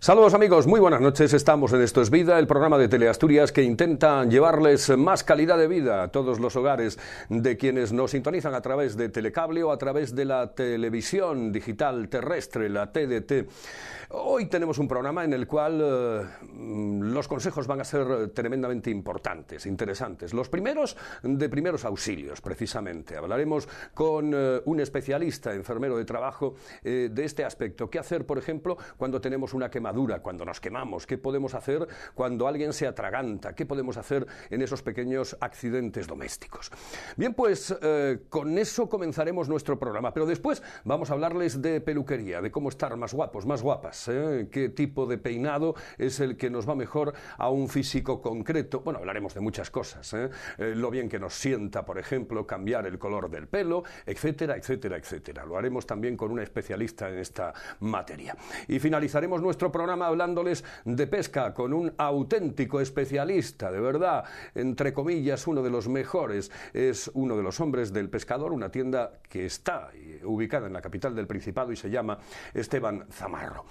Saludos amigos, muy buenas noches, estamos en Esto es Vida, el programa de Teleasturias que intenta llevarles más calidad de vida a todos los hogares de quienes nos sintonizan a través de telecable o a través de la televisión digital terrestre, la TDT. Hoy tenemos un programa en el cual los consejos van a ser tremendamente importantes, interesantes. Los primeros de primeros auxilios, precisamente. Hablaremos con un especialista, enfermero de trabajo, de este aspecto. ¿Qué hacer, por ejemplo, cuando tenemos una quemadura, cuando nos quemamos? ¿Qué podemos hacer cuando alguien se atraganta? ¿Qué podemos hacer en esos pequeños accidentes domésticos? Bien, pues con eso comenzaremos nuestro programa, pero después vamos a hablarles de peluquería, de cómo estar más guapos, más guapas, qué tipo de peinado es el que nos va mejor a un físico concreto. Bueno, hablaremos de muchas cosas, lo bien que nos sienta, por ejemplo, cambiar el color del pelo, etcétera, etcétera, etcétera. Lo haremos también con una especialista en esta materia. Y finalizaremos nuestro programa hablándoles de pesca con un auténtico especialista, de verdad, entre comillas, uno de los mejores. Es uno de los hombres del pescador, una tienda que está ubicada en la capital del Principado y se llama Esteban Zamarro.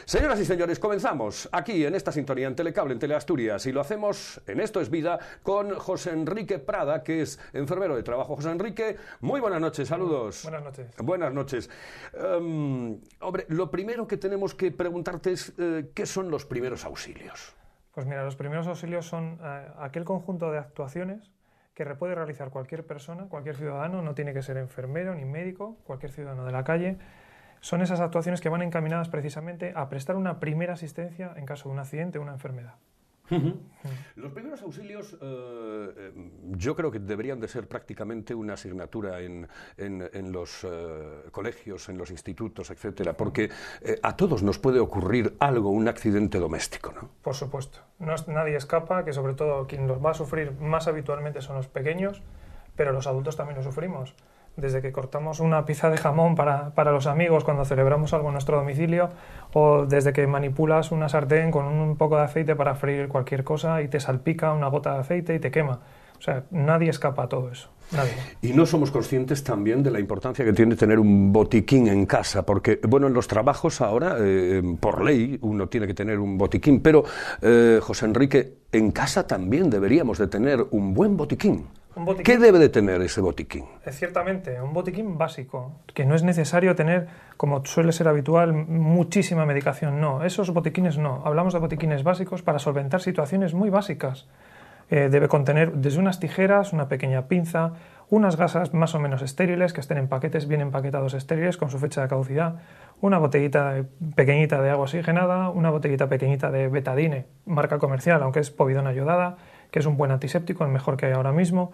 Señoras y señores, comenzamos aquí en esta sintonía en Telecable, en Teleasturias, y lo hacemos en Esto es Vida con José Enrique Prada, que es enfermero de trabajo. José Enrique, muy buenas noches, saludos. Buenas noches. Buenas noches. Hombre, lo primero que tenemos que preguntarte es ¿qué son los primeros auxilios? Pues mira, los primeros auxilios son aquel conjunto de actuaciones que puede realizar cualquier persona, cualquier ciudadano, no tiene que ser enfermero ni médico, cualquier ciudadano de la calle. Son esas actuaciones que van encaminadas precisamente a prestar una primera asistencia en caso de un accidente o una enfermedad. Los primeros auxilios yo creo que deberían de ser prácticamente una asignatura en los colegios, en los institutos, etcétera, porque a todos nos puede ocurrir algo, un accidente doméstico, ¿no? Por supuesto. Nadie escapa, que sobre todo quien los va a sufrir más habitualmente son los pequeños, pero los adultos también lo sufrimos. Desde que cortamos una pieza de jamón para los amigos cuando celebramos algo en nuestro domicilio, o desde que manipulas una sartén con un poco de aceite para freír cualquier cosa y te salpica una gota de aceite y te quema. O sea, nadie escapa a todo eso. Nadie. Y no somos conscientes también de la importancia que tiene tener un botiquín en casa, porque, bueno, en los trabajos ahora, por ley, uno tiene que tener un botiquín, pero, José Enrique, en casa también deberíamos de tener un buen botiquín. ¿Qué debe de tener ese botiquín? Ciertamente, un botiquín básico, que no es necesario tener, como suele ser habitual, muchísima medicación. No, esos botiquines no. Hablamos de botiquines básicos para solventar situaciones muy básicas. Debe contener desde unas tijeras, una pequeña pinza, unas gasas más o menos estériles, que estén en paquetes bien empaquetados estériles con su fecha de caducidad, una botellita pequeñita de agua oxigenada, una botellita pequeñita de betadine, marca comercial, aunque es povidona yodada, que es un buen antiséptico, el mejor que hay ahora mismo,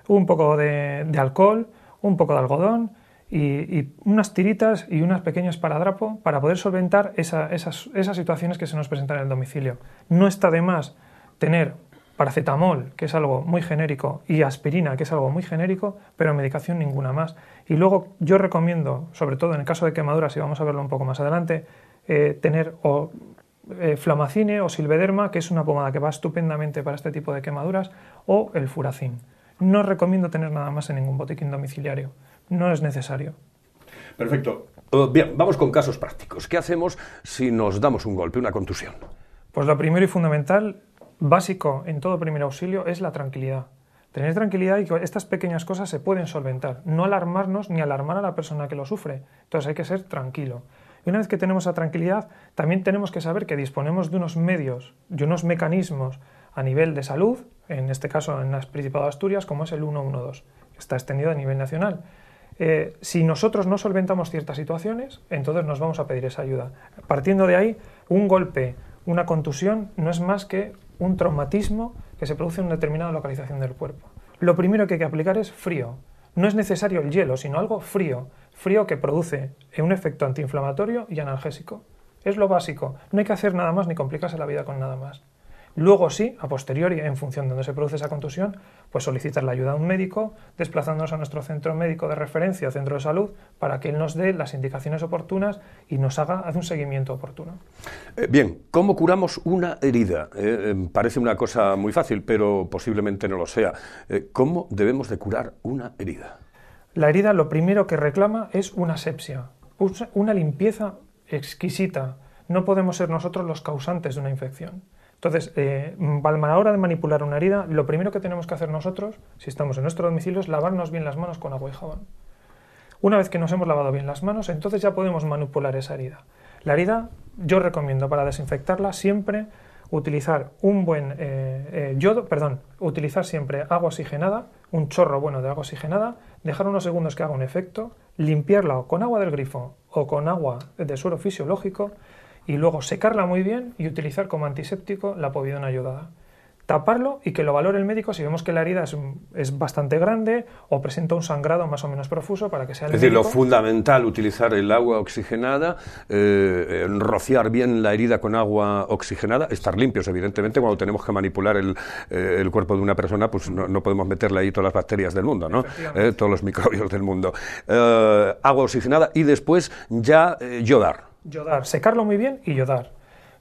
un poco de alcohol, un poco de algodón y unas tiritas y unas pequeñas esparadrapo para poder solventar esas situaciones que se nos presentan en el domicilio. No está de más tener paracetamol, que es algo muy genérico, y aspirina, que es algo muy genérico, pero medicación ninguna más. Y luego yo recomiendo, sobre todo en el caso de quemaduras, y vamos a verlo un poco más adelante, tener Flamacine o Silvederma, que es una pomada que va estupendamente para este tipo de quemaduras, o el Furacin. No recomiendo tener nada más en ningún botiquín domiciliario. No es necesario. Perfecto. Bien, vamos con casos prácticos. ¿Qué hacemos si nos damos un golpe, una contusión? Pues lo primero y fundamental, básico en todo primer auxilio, es la tranquilidad. Tener tranquilidad y que estas pequeñas cosas se pueden solventar. No alarmarnos ni alarmar a la persona que lo sufre. Entonces hay que ser tranquilo. Y una vez que tenemos esa tranquilidad, también tenemos que saber que disponemos de unos medios y unos mecanismos a nivel de salud, en este caso en el Principado de Asturias, como es el 112, que está extendido a nivel nacional. Si nosotros no solventamos ciertas situaciones, entonces nos vamos a pedir esa ayuda. Partiendo de ahí, un golpe, una contusión, no es más que un traumatismo que se produce en una determinada localización del cuerpo. Lo primero que hay que aplicar es frío. No es necesario el hielo, sino algo frío. Frío que produce un efecto antiinflamatorio y analgésico. Es lo básico. No hay que hacer nada más ni complicarse la vida con nada más. Luego sí, a posteriori, en función de donde se produce esa contusión, pues solicitar la ayuda a un médico, desplazándonos a nuestro centro médico de referencia o centro de salud para que él nos dé las indicaciones oportunas y nos haga un seguimiento oportuno. Bien, ¿cómo curamos una herida? Parece una cosa muy fácil, pero posiblemente no lo sea. ¿Cómo debemos de curar una herida? La herida lo primero que reclama es una asepsia, una limpieza exquisita. no podemos ser nosotros los causantes de una infección. Entonces, a la hora de manipular una herida, lo primero que tenemos que hacer nosotros, si estamos en nuestro domicilio, es lavarnos bien las manos con agua y jabón. Una vez que nos hemos lavado bien las manos, entonces ya podemos manipular esa herida. La herida, yo recomiendo para desinfectarla siempre utilizar utilizar siempre agua oxigenada, un chorro bueno de agua oxigenada, dejar unos segundos que haga un efecto, limpiarla con agua del grifo o con agua de suero fisiológico y luego secarla muy bien y utilizar como antiséptico la povidona iodada. Taparlo y que lo valore el médico si vemos que la herida es bastante grande o presenta un sangrado más o menos profuso para que sea el médico. Es decir, lo fundamental, utilizar el agua oxigenada, rociar bien la herida con agua oxigenada, estar limpios, evidentemente, cuando tenemos que manipular el cuerpo de una persona, pues no podemos meterle ahí todas las bacterias del mundo, ¿no? Todos los microbios del mundo. Agua oxigenada y después ya yodar. Yodar, secarlo muy bien y yodar.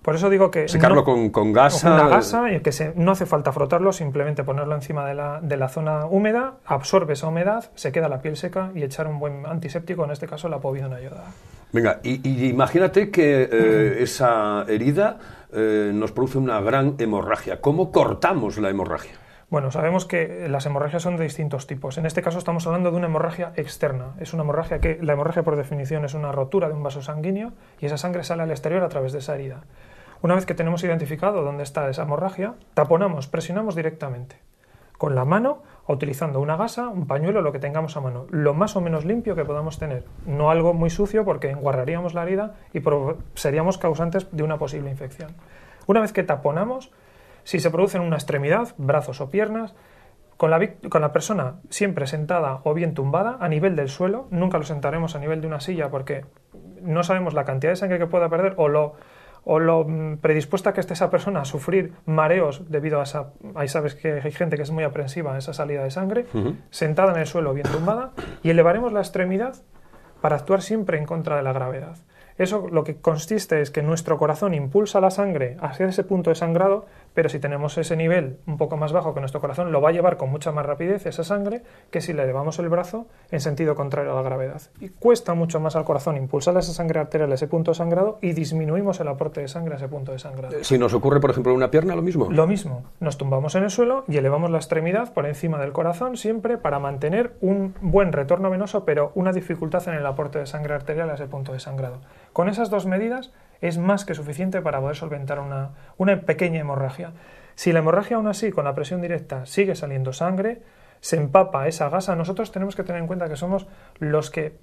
Por eso digo que... Secarlo con gasa. Con una gasa, y que no hace falta frotarlo, simplemente ponerlo encima de la zona húmeda, absorbe esa humedad, se queda la piel seca y echar un buen antiséptico, en este caso la povidona iodada. Venga, y imagínate que esa herida nos produce una gran hemorragia. ¿Cómo cortamos la hemorragia? Bueno, sabemos que las hemorragias son de distintos tipos. En este caso estamos hablando de una hemorragia externa. Es una hemorragia la hemorragia por definición es una rotura de un vaso sanguíneo y esa sangre sale al exterior a través de esa herida. Una vez que tenemos identificado dónde está esa hemorragia, taponamos, presionamos directamente con la mano o utilizando una gasa, un pañuelo, lo que tengamos a mano, lo más o menos limpio que podamos tener, no algo muy sucio porque enguarraríamos la herida y seríamos causantes de una posible infección. Una vez que taponamos, si se produce en una extremidad, brazos o piernas, con la persona siempre sentada o bien tumbada a nivel del suelo, nunca lo sentaremos a nivel de una silla porque no sabemos la cantidad de sangre que pueda perder o lo predispuesta que esté esa persona a sufrir mareos debido a esa... Ahí sabes que hay gente que es muy aprensiva a esa salida de sangre, sentada en el suelo o bien tumbada, y elevaremos la extremidad para actuar siempre en contra de la gravedad. Eso lo que consiste es que nuestro corazón impulsa la sangre hacia ese punto de sangrado, pero si tenemos ese nivel un poco más bajo que nuestro corazón, lo va a llevar con mucha más rapidez esa sangre que si le elevamos el brazo en sentido contrario a la gravedad. Y cuesta mucho más al corazón impulsar esa sangre arterial a ese punto de sangrado y disminuimos el aporte de sangre a ese punto de sangrado. Si nos ocurre, por ejemplo, en una pierna, ¿lo mismo? Lo mismo. Nos tumbamos en el suelo y elevamos la extremidad por encima del corazón siempre para mantener un buen retorno venoso, pero una dificultad en el aporte de sangre arterial a ese punto de sangrado. Con esas dos medidas es más que suficiente para poder solventar una pequeña hemorragia. Si la hemorragia aún así, con la presión directa, sigue saliendo sangre, se empapa esa gasa, nosotros tenemos que tener en cuenta que somos los que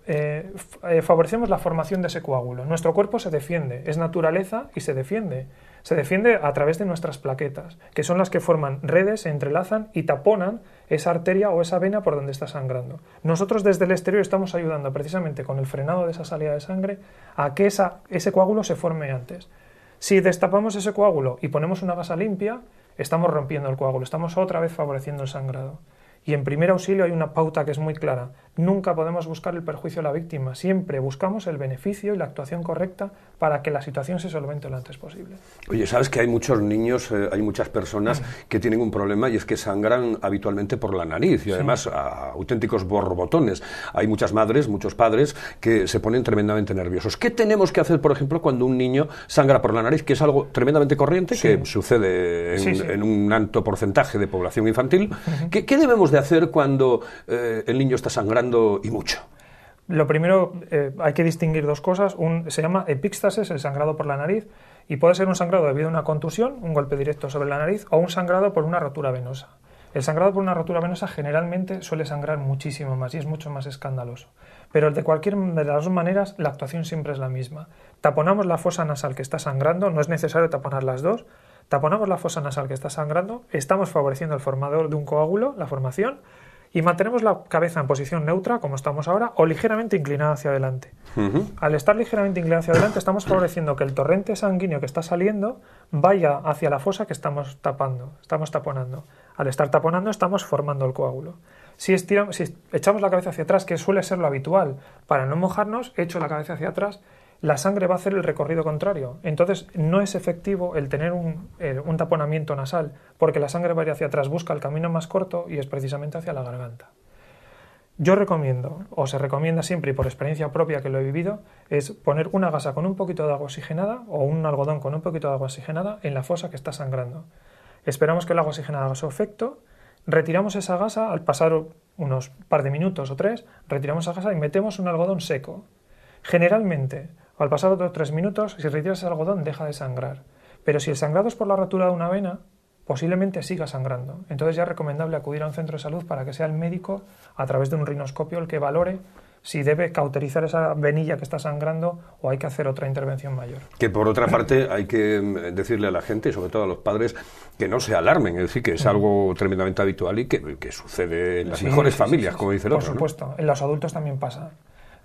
favorecemos la formación de ese coágulo. Nuestro cuerpo se defiende, es naturaleza y se defiende. Se defiende a través de nuestras plaquetas, que son las que forman redes, se entrelazan y taponan esa arteria o esa vena por donde está sangrando. Nosotros desde el exterior estamos ayudando precisamente con el frenado de esa salida de sangre a que ese coágulo se forme antes. Si destapamos ese coágulo y ponemos una gasa limpia, estamos rompiendo el coágulo, estamos otra vez favoreciendo el sangrado. Y en primer auxilio hay una pauta que es muy clara. Nunca podemos buscar el perjuicio a la víctima. Siempre buscamos el beneficio y la actuación correcta para que la situación se solvente lo antes posible. Oye, ¿sabes que hay muchos niños, hay muchas personas que tienen un problema y es que sangran habitualmente por la nariz y además a auténticos borbotones? Hay muchas madres, muchos padres que se ponen tremendamente nerviosos. ¿Qué tenemos que hacer, por ejemplo, cuando un niño sangra por la nariz, que es algo tremendamente corriente, que sucede en un alto porcentaje de población infantil? ¿Qué debemos de hacer cuando el niño está sangrando y mucho? Lo primero, hay que distinguir dos cosas. Se llama epíxtasis, el sangrado por la nariz, y puede ser un sangrado debido a una contusión, un golpe directo sobre la nariz, o un sangrado por una rotura venosa. El sangrado por una rotura venosa generalmente suele sangrar muchísimo más y es mucho más escandaloso. Pero de cualquier de las dos maneras, la actuación siempre es la misma. Taponamos la fosa nasal que está sangrando, no es necesario taponar las dos. Taponamos la fosa nasal que está sangrando, estamos favoreciendo el formador de un coágulo, la formación, y mantenemos la cabeza en posición neutra, como estamos ahora, o ligeramente inclinada hacia adelante. Al estar ligeramente inclinada hacia adelante, estamos favoreciendo que el torrente sanguíneo que está saliendo vaya hacia la fosa que estamos taponando. Al estar taponando, estamos formando el coágulo. Si echamos la cabeza hacia atrás, que suele ser lo habitual, para no mojarnos, echo la cabeza hacia atrás, la sangre va a hacer el recorrido contrario. Entonces no es efectivo el tener un taponamiento nasal, porque la sangre va a ir hacia atrás, busca el camino más corto y es precisamente hacia la garganta. Yo recomiendo, o se recomienda siempre, y por experiencia propia que lo he vivido, es poner una gasa con un poquito de agua oxigenada o un algodón con un poquito de agua oxigenada en la fosa que está sangrando. Esperamos que el agua oxigenada haga su efecto, retiramos esa gasa, al pasar unos par de minutos o 3, retiramos esa gasa y metemos un algodón seco. Generalmente, al pasar otros 3 minutos, si retiras el algodón, deja de sangrar. Pero si el sangrado es por la rotura de una vena, posiblemente siga sangrando. Entonces ya es recomendable acudir a un centro de salud para que sea el médico, a través de un rinoscopio, el que valore si debe cauterizar esa venilla que está sangrando o hay que hacer otra intervención mayor. Que por otra parte hay que decirle a la gente, y sobre todo a los padres, que no se alarmen, es decir, que es algo tremendamente habitual y que sucede en las mejores familias, como dice el otro. Por supuesto, ¿no? En los adultos también pasa.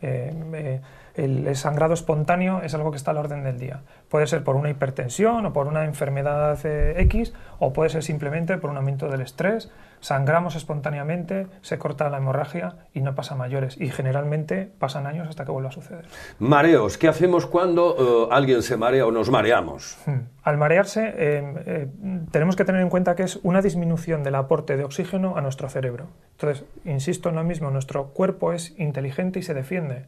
El sangrado espontáneo es algo que está a la orden del día. Puede ser por una hipertensión o por una enfermedad X, o puede ser simplemente por un aumento del estrés. Sangramos espontáneamente, se corta la hemorragia y no pasa a mayores. Y generalmente pasan años hasta que vuelva a suceder. Mareos. ¿Qué hacemos cuando alguien se marea o nos mareamos? Al marearse, tenemos que tener en cuenta que es una disminución del aporte de oxígeno a nuestro cerebro. Entonces, insisto en lo mismo, nuestro cuerpo es inteligente y se defiende.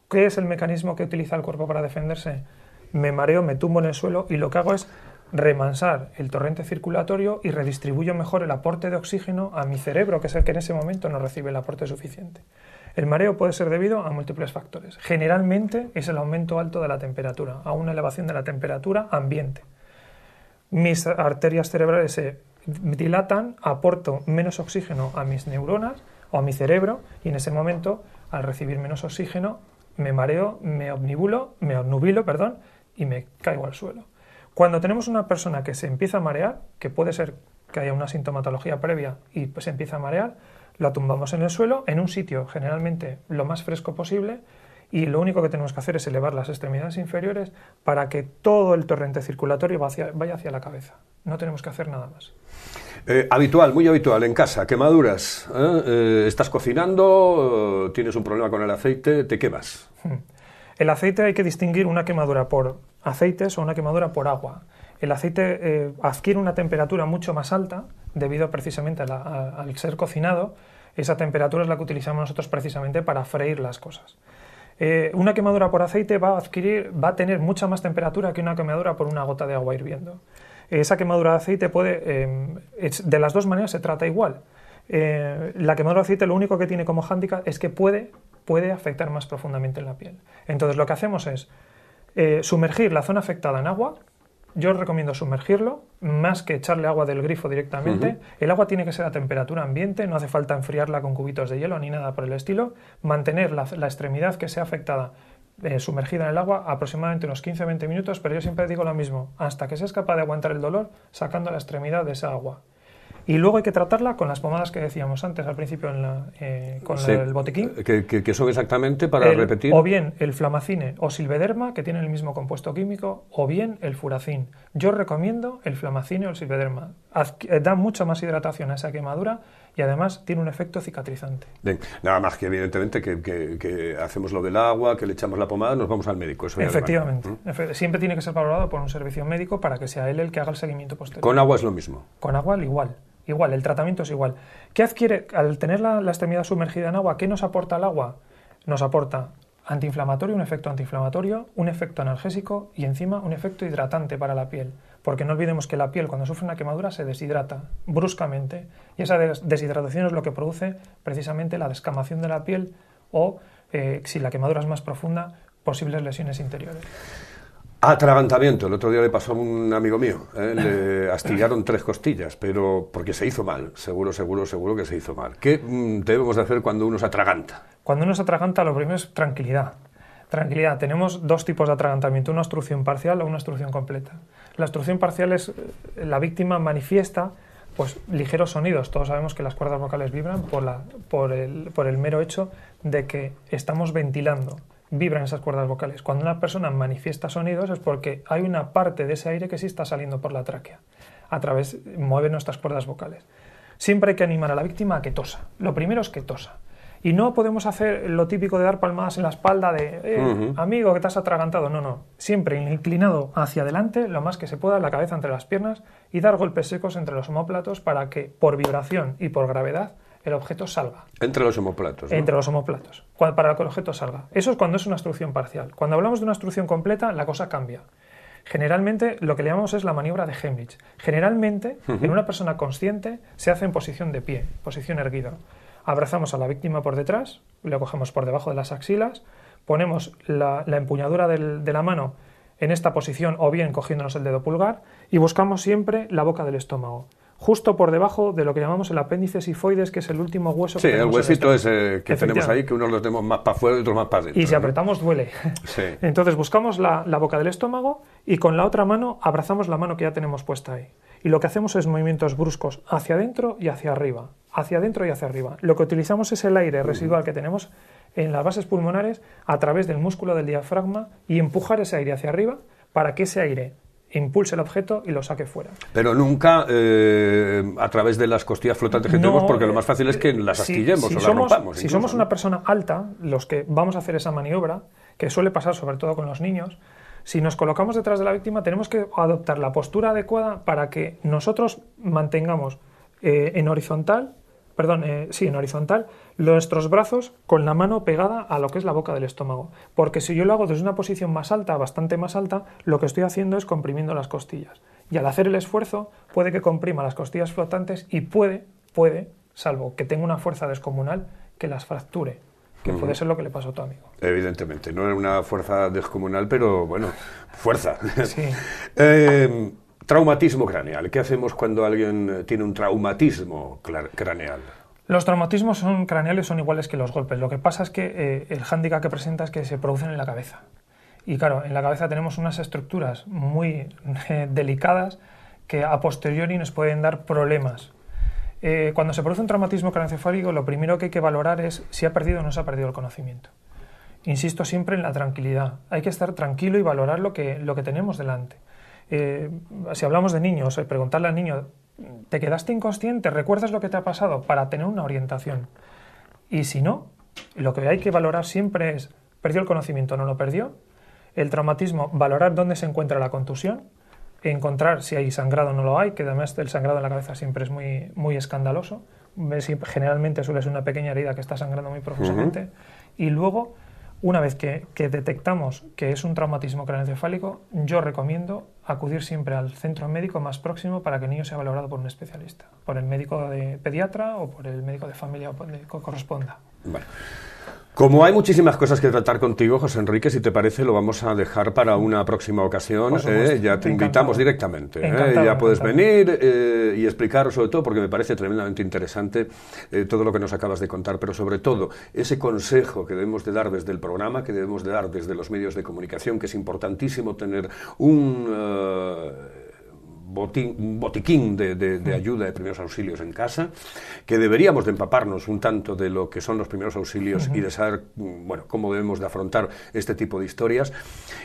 ¿Qué es el mecanismo que utiliza el cuerpo para defenderse? Me mareo, me tumbo en el suelo y lo que hago es remansar el torrente circulatorio y redistribuyo mejor el aporte de oxígeno a mi cerebro, que es el que en ese momento no recibe el aporte suficiente. El mareo puede ser debido a múltiples factores. Generalmente es el aumento alto de la temperatura, a una elevación de la temperatura ambiente. Mis arterias cerebrales se dilatan, aporto menos oxígeno a mis neuronas o a mi cerebro y en ese momento, al recibir menos oxígeno, me mareo, me obnubilo y me caigo al suelo. Cuando tenemos una persona que se empieza a marear, que puede ser que haya una sintomatología previa y pues se empieza a marear, la tumbamos en el suelo, en un sitio generalmente lo más fresco posible, y lo único que tenemos que hacer es elevar las extremidades inferiores para que todo el torrente circulatorio vaya hacia la cabeza. No tenemos que hacer nada más. Habitual, muy habitual, en casa, quemaduras. Estás cocinando, tienes un problema con el aceite, te quemas. El aceite hay que distinguir una quemadura por aceites o una quemadura por agua. El aceite adquiere una temperatura mucho más alta debido precisamente al ser cocinado. Esa temperatura es la que utilizamos nosotros precisamente para freír las cosas. Una quemadura por aceite va a tener mucha más temperatura que una quemadura por una gota de agua hirviendo. Esa quemadura de aceite de las dos maneras se trata igual. La quemadura de aceite lo único que tiene como hándicap es que puede afectar más profundamente en la piel. Entonces lo que hacemos es sumergir la zona afectada en agua. Yo os recomiendo sumergirlo, más que echarle agua del grifo directamente. El agua tiene que ser a temperatura ambiente, no hace falta enfriarla con cubitos de hielo ni nada por el estilo. Mantener la extremidad que sea afectada sumergida en el agua aproximadamente unos 15-20 minutos, pero yo siempre digo lo mismo, hasta que seas capaz de aguantar el dolor sacando la extremidad de esa agua. Y luego hay que tratarla con las pomadas que decíamos antes al principio el botiquín. ¿Qué son exactamente, para repetir? O bien el Flamacine o Silvederma, que tienen el mismo compuesto químico, o bien el Furacin. Yo recomiendo el Flamacine o el Silvederma. Da mucha más hidratación a esa quemadura y además tiene un efecto cicatrizante. Bien, nada más que evidentemente que hacemos lo del agua, que le echamos la pomada, nos vamos al médico. Eso efectivamente. Siempre tiene que ser valorado por un servicio médico para que sea él el que haga el seguimiento posterior. ¿Con agua es lo mismo? Con agua igual. Igual, el tratamiento es igual. ¿Qué adquiere al tener la extremidad sumergida en agua? ¿Qué nos aporta el agua? Nos aporta antiinflamatorio, un efecto antiinflamatorio, un efecto analgésico y encima un efecto hidratante para la piel. Porque no olvidemos que la piel cuando sufre una quemadura se deshidrata bruscamente y esa deshidratación es lo que produce precisamente la descamación de la piel o, si la quemadura es más profunda, posibles lesiones interiores. Atragantamiento. El otro día le pasó a un amigo mío, le astillaron 3 costillas, pero porque se hizo mal, seguro que se hizo mal. ¿Qué debemos de hacer cuando uno se atraganta? Cuando uno se atraganta, lo primero es tranquilidad. Tranquilidad. Tenemos 2 tipos de atragantamiento, una obstrucción parcial o una obstrucción completa. La obstrucción parcial es la víctima manifiesta pues ligeros sonidos. Todos sabemos que las cuerdas vocales vibran por el mero hecho de que estamos ventilando. Vibran esas cuerdas vocales. Cuando una persona manifiesta sonidos es porque hay una parte de ese aire que sí está saliendo por la tráquea. Mueve nuestras cuerdas vocales. Siempre hay que animar a la víctima a que tosa. Lo primero es que tosa. Y no podemos hacer lo típico de dar palmadas en la espalda de amigo, que te has atragantado. No. Siempre inclinado hacia adelante, lo más que se pueda, la cabeza entre las piernas y dar golpes secos entre los omóplatos para que por vibración y por gravedad el objeto salga. Entre los omóplatos, ¿no? Entre los omóplatos, para que el objeto salga. Eso es cuando es una obstrucción parcial. Cuando hablamos de una obstrucción completa, la cosa cambia. Generalmente lo que le llamamos es la maniobra de Heimlich. Generalmente, en una persona consciente, se hace en posición de pie, posición erguida. Abrazamos a la víctima por detrás, le cogemos por debajo de las axilas, ponemos la empuñadura de la mano en esta posición o bien cogiéndonos el dedo pulgar y buscamos siempre la boca del estómago, justo por debajo de lo que llamamos el apéndice sifoides, que es el último hueso que tenemos. Sí, el huesito ese que tenemos ahí, que unos los tenemos más para afuera y otros más para adentro. Y si apretamos duele. Sí. Entonces buscamos la boca del estómago y con la otra mano abrazamos la mano que ya tenemos puesta ahí. Y lo que hacemos es movimientos bruscos hacia adentro y hacia arriba. Hacia adentro y hacia arriba. Lo que utilizamos es el aire residual que tenemos en las bases pulmonares a través del músculo del diafragma y empujar ese aire hacia arriba para que ese aire impulse el objeto y lo saque fuera. Pero nunca a través de las costillas flotantes que tenemos, porque lo más fácil es que las astillemos o las rompamos. Si somos una persona alta, los que vamos a hacer esa maniobra, que suele pasar sobre todo con los niños, si nos colocamos detrás de la víctima tenemos que adoptar la postura adecuada para que nosotros mantengamos en horizontal nuestros brazos con la mano pegada a lo que es la boca del estómago. Porque si yo lo hago desde una posición más alta, bastante más alta, lo que estoy haciendo es comprimiendo las costillas. Y al hacer el esfuerzo, puede que comprima las costillas flotantes y puede, salvo que tenga una fuerza descomunal, que las fracture. Que puede ser lo que le pasó a tu amigo. Evidentemente, no era una fuerza descomunal, pero bueno, fuerza. Sí. Traumatismo craneal. ¿Qué hacemos cuando alguien tiene un traumatismo craneal? Los traumatismos craneales son iguales que los golpes. Lo que pasa es que el hándicap que presenta es que se producen en la cabeza. Y claro, en la cabeza tenemos unas estructuras muy delicadas que a posteriori nos pueden dar problemas. Cuando se produce un traumatismo craneoencefálico, lo primero que hay que valorar es si ha perdido o no se ha perdido el conocimiento. Insisto siempre en la tranquilidad. Hay que estar tranquilo y valorar lo que tenemos delante. Si hablamos de niños, preguntarle al niño, ¿te quedaste inconsciente? ¿Recuerdas lo que te ha pasado? Para tener una orientación. Y si no, lo que hay que valorar siempre es, ¿perdió el conocimiento o no lo perdió? El traumatismo, valorar dónde se encuentra la contusión, encontrar si hay sangrado o no lo hay, que además el sangrado en la cabeza siempre es muy, muy escandaloso. Generalmente suele ser una pequeña herida que está sangrando muy profusamente. Y luego, una vez que detectamos que es un traumatismo craneoencefálico, yo recomiendo acudir siempre al centro médico más próximo para que el niño sea valorado por un especialista, por el médico de pediatra o por el médico de familia o por el que corresponda. Vale. Como hay muchísimas cosas que tratar contigo, José Enrique, si te parece, lo vamos a dejar para una próxima ocasión. Ya te invitamos directamente. Ya puedes venir y explicar, sobre todo, porque me parece tremendamente interesante todo lo que nos acabas de contar, pero sobre todo ese consejo que debemos de dar desde el programa, que debemos de dar desde los medios de comunicación, que es importantísimo tener un botiquín de ayuda de primeros auxilios en casa, que deberíamos de empaparnos un tanto de lo que son los primeros auxilios y de saber, bueno, cómo debemos de afrontar este tipo de historias,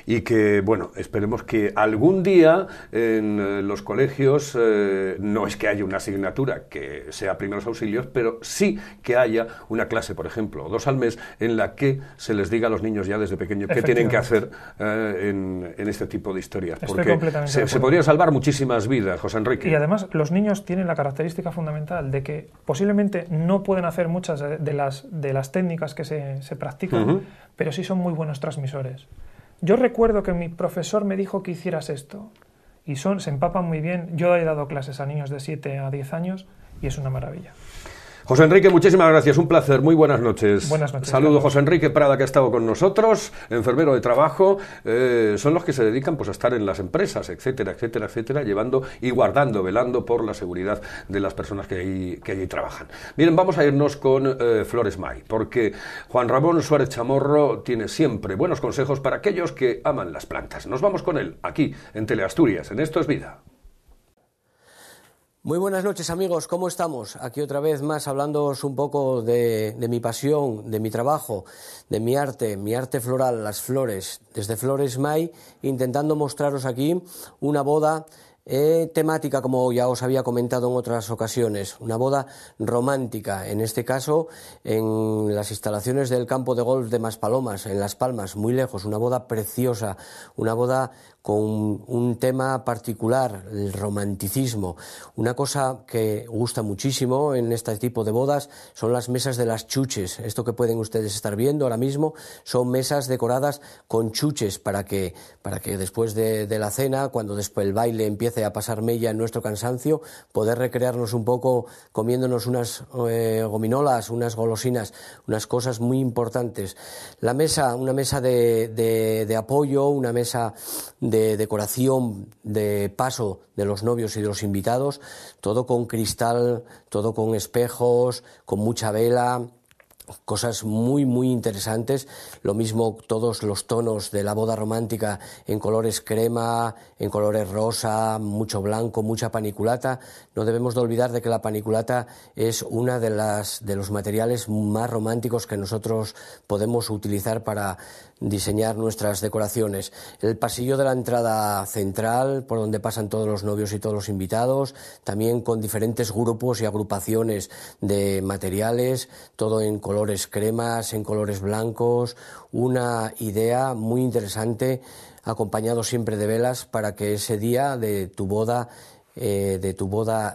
y que, bueno, esperemos que algún día en los colegios no es que haya una asignatura que sea primeros auxilios, pero sí que haya una clase, por ejemplo, o 2 al mes, en la que se les diga a los niños ya desde pequeños qué tienen que hacer en este tipo de historias, porque se podrían salvar muchísimas vidas, José Enrique. Y además los niños tienen la característica fundamental de que posiblemente no pueden hacer muchas de las técnicas que se practican, pero sí son muy buenos transmisores. Yo recuerdo que mi profesor me dijo que hicieras esto, y se empapan muy bien. Yo he dado clases a niños de 7 a 10 años y es una maravilla. José Enrique, muchísimas gracias, un placer, muy buenas noches. Buenas noches. Saludo, José Enrique Prada, que ha estado con nosotros, enfermero de trabajo, son los que se dedican pues a estar en las empresas, etcétera, etcétera, etcétera, llevando y guardando, velando por la seguridad de las personas que allí trabajan. Miren, vamos a irnos con Flores May, porque Juan Ramón Suárez Chamorro tiene siempre buenos consejos para aquellos que aman las plantas. Nos vamos con él, aquí, en Teleasturias, en Esto es Vida. Muy buenas noches, amigos, ¿cómo estamos? Aquí otra vez más hablándoos un poco de mi pasión, de mi trabajo, de mi arte floral, las flores, desde Flores May, intentando mostraros aquí una boda temática, como ya os había comentado en otras ocasiones, una boda romántica, en este caso en las instalaciones del campo de golf de Maspalomas, en Las Palmas, muy lejos, una boda preciosa, una boda con un tema particular, el romanticismo. Una cosa que gusta muchísimo en este tipo de bodas son las mesas de las chuches. Esto que pueden ustedes estar viendo ahora mismo son mesas decoradas con chuches para que después de la cena, cuando después el baile empiece a pasar mella en nuestro cansancio, poder recrearnos un poco comiéndonos unas gominolas, unas golosinas, unas cosas muy importantes. La mesa, una mesa de apoyo, una mesa de decoración, de paso de los novios y de los invitados, todo con cristal, todo con espejos, con mucha vela, cosas muy muy interesantes. Lo mismo todos los tonos de la boda romántica en colores crema, en colores rosa, mucho blanco, mucha paniculata. No debemos de olvidar de que la paniculata es una de los materiales más románticos que nosotros podemos utilizar para diseñar nuestras decoraciones. El pasillo de la entrada central, por donde pasan todos los novios y todos los invitados, también con diferentes grupos y agrupaciones de materiales, todo en colores cremas, en colores blancos, una idea muy interesante, acompañado siempre de velas para que ese día de tu boda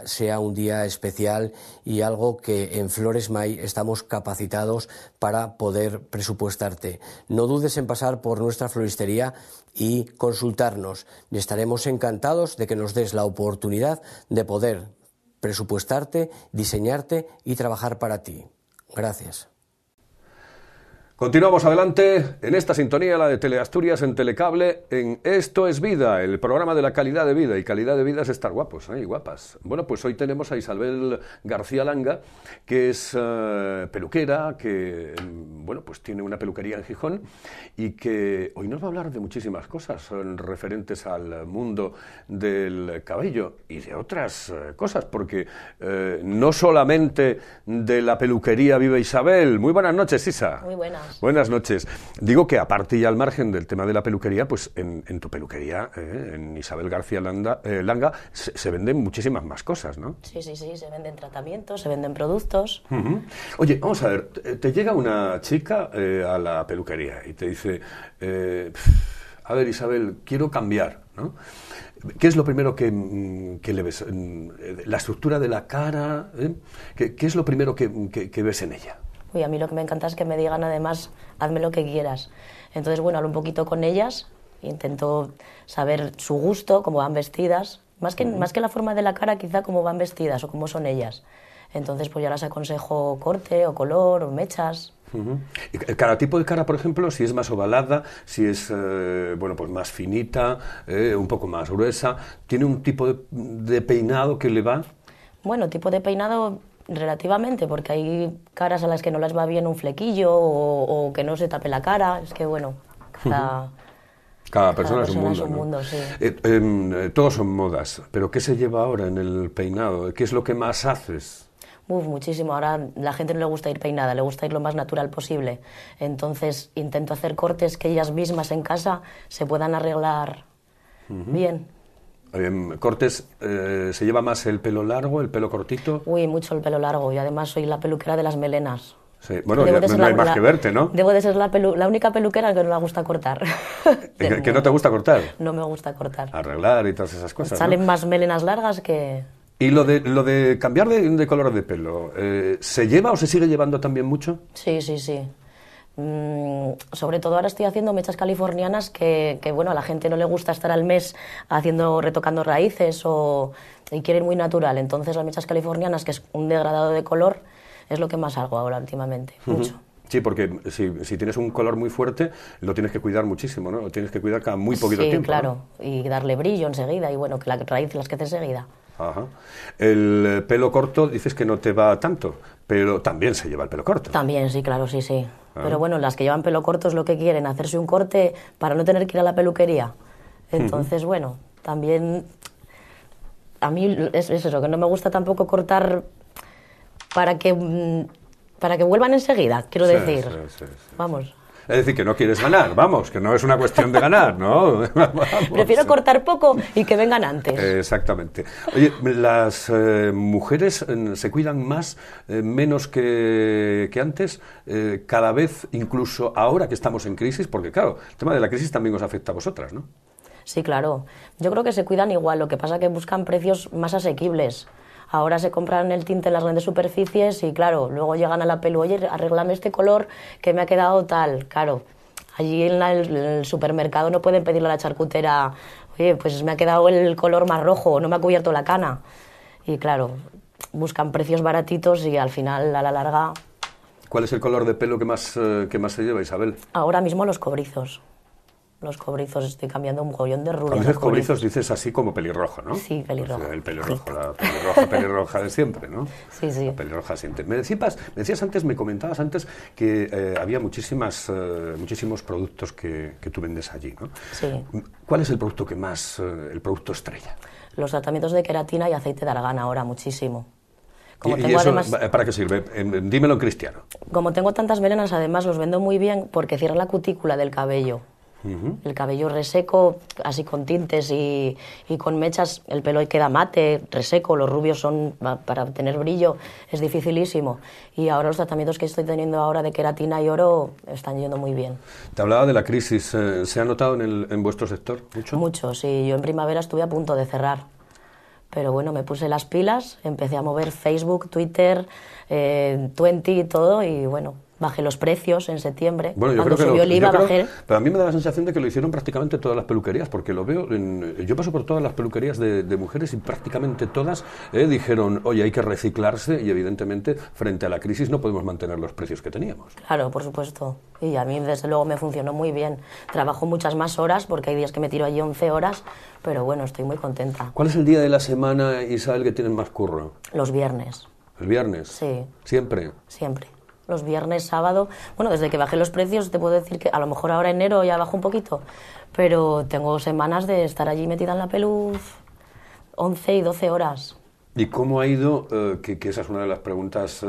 sea un día especial y algo que en Flores May estamos capacitados para poder presupuestarte. No dudes en pasar por nuestra floristería y consultarnos. Estaremos encantados de que nos des la oportunidad de poder presupuestarte, diseñarte y trabajar para ti. Gracias. Continuamos adelante en esta sintonía, la de Teleasturias en Telecable, en Esto es Vida, el programa de la calidad de vida, y calidad de vida es estar guapos y guapas. Bueno, pues hoy tenemos a Isabel García Langa, que es peluquera, que bueno, pues tiene una peluquería en Gijón y que hoy nos va a hablar de muchísimas cosas referentes al mundo del cabello y de otras cosas, porque no solamente de la peluquería vive Isabel. Muy buenas noches, Isa. Muy buenas. Buenas noches. Digo que aparte y al margen del tema de la peluquería, pues en tu peluquería, en Isabel García Langa, se venden muchísimas más cosas, ¿no? Sí, se venden tratamientos, se venden productos. Uh-huh. Oye, vamos a ver, te llega una chica a la peluquería y te dice, a ver, Isabel, quiero cambiar, ¿no? ¿Qué es lo primero que le ves? ¿La estructura de la cara? ¿Qué es lo primero que ves en ella? Uy, a mí lo que me encanta es que me digan además, hazme lo que quieras. Entonces, bueno, hablo un poquito con ellas, intento saber su gusto, cómo van vestidas, más que la forma de la cara, quizá cómo van vestidas o cómo son ellas. Entonces, pues ya las aconsejo corte o color o mechas. Uh-huh. ¿Y cada tipo de cara, por ejemplo, si es más ovalada, si es bueno, pues más finita, un poco más gruesa, tiene un tipo de peinado que le va? Bueno, tipo de peinado relativamente, porque hay caras a las que no les va bien un flequillo o que no se tape la cara. Es que bueno, cada persona es un mundo, ¿no? mundo, sí. Todos son modas, pero ¿qué se lleva ahora en el peinado? ¿Qué es lo que más haces? Muchísimo. Ahora la gente no le gusta ir peinada, le gusta ir lo más natural posible. Entonces intento hacer cortes que ellas mismas en casa se puedan arreglar bien. Cortes, ¿se lleva más el pelo largo, el pelo cortito? Uy, mucho el pelo largo, y además soy la peluquera de las melenas. Sí. Bueno, ya no hay más que verte, ¿no? Debo de ser la única peluquera que no le gusta cortar. ¿Que no te gusta cortar? No me gusta cortar. Arreglar y todas esas cosas, Salen ¿no? más melenas largas que... ¿Y lo de cambiar de color de pelo, se lleva o se sigue llevando también mucho? Sí. Sobre todo ahora estoy haciendo mechas californianas que bueno, a la gente no le gusta estar al mes retocando raíces y quieren muy natural. Entonces las mechas californianas, que es un degradado de color, es lo que más hago ahora últimamente, mucho. Sí, porque si tienes un color muy fuerte, lo tienes que cuidar muchísimo, ¿no? Lo tienes que cuidar cada muy poquito tiempo. Sí, claro, ¿no? Y darle brillo enseguida, y bueno, que la raíz las crece enseguida. Ajá. El pelo corto dices que no te va tanto, pero también se lleva el pelo corto. También, sí, claro, sí. Pero bueno, las que llevan pelo corto es lo que quieren, hacerse un corte para no tener que ir a la peluquería. Entonces, bueno, también a mí es eso, que no me gusta tampoco cortar para que vuelvan enseguida, quiero decir. Sí. Vamos. Es decir, que no quieres ganar, vamos, que no es una cuestión de ganar, ¿no? Vamos. Prefiero cortar poco y que vengan antes. Exactamente. Oye, ¿las mujeres se cuidan más, menos que antes? Cada vez, incluso ahora que estamos en crisis, porque claro, el tema de la crisis también os afecta a vosotras, ¿no? Sí, claro. Yo creo que se cuidan igual, lo que pasa que buscan precios más asequibles. Ahora se compran el tinte en las grandes superficies y, claro, luego llegan a la pelu, oye, arréglame este color que me ha quedado tal. Claro, allí en el supermercado no pueden pedirle a la charcutera, oye, pues me ha quedado el color más rojo, no me ha cubierto la cana. Y, claro, buscan precios baratitos y al final, a la larga... ¿Cuál es el color de pelo que más se lleva, Isabel? Ahora mismo los cobrizos. Los cobrizos, estoy cambiando un mogollón de rubias. Cuando dices cobrizos dices así como pelirrojo, ¿no? Sí, pelirrojo. O sea, el pelirrojo, la pelirroja de siempre, ¿no? Sí, sí. La pelirroja siempre. Me decías antes, me comentabas antes que había muchísimos productos que tú vendes allí, ¿no? Sí. ¿Cuál es el producto que más, el producto estrella? Los tratamientos de queratina y aceite de argán ahora, muchísimo. Como tengo eso, además, ¿para qué sirve? Dímelo en cristiano. Como tengo tantas melenas, además los vendo muy bien porque cierran la cutícula del cabello. El cabello reseco, así con tintes y con mechas, el pelo queda mate, reseco, los rubios son, para tener brillo, es dificilísimo. Y ahora los tratamientos que estoy teniendo ahora de queratina y oro están yendo muy bien. Te hablaba de la crisis, ¿se ha notado en vuestro sector mucho? Mucho, sí. Yo en primavera estuve a punto de cerrar. Pero bueno, me puse las pilas, empecé a mover Facebook, Twitter, Twenty y todo, y bueno, bajé los precios en septiembre. Bueno, yo cuando creo que subió el IVA, bajé. Pero a mí me da la sensación de que lo hicieron prácticamente todas las peluquerías, porque lo veo, yo paso por todas las peluquerías de mujeres y prácticamente todas dijeron, oye, hay que reciclarse y evidentemente frente a la crisis no podemos mantener los precios que teníamos. Claro, por supuesto. Y a mí desde luego me funcionó muy bien. Trabajo muchas más horas porque hay días que me tiro allí 11 horas, pero bueno, estoy muy contenta. ¿Cuál es el día de la semana, Isabel, que tienes más curro? Los viernes. ¿El viernes? Sí. ¿Siempre? Siempre. Los viernes, sábado, bueno, desde que bajé los precios te puedo decir que a lo mejor ahora enero ya bajo un poquito, pero tengo semanas de estar allí metida en la pelu 11 y 12 horas. ¿Y cómo ha ido, que esa es una de las preguntas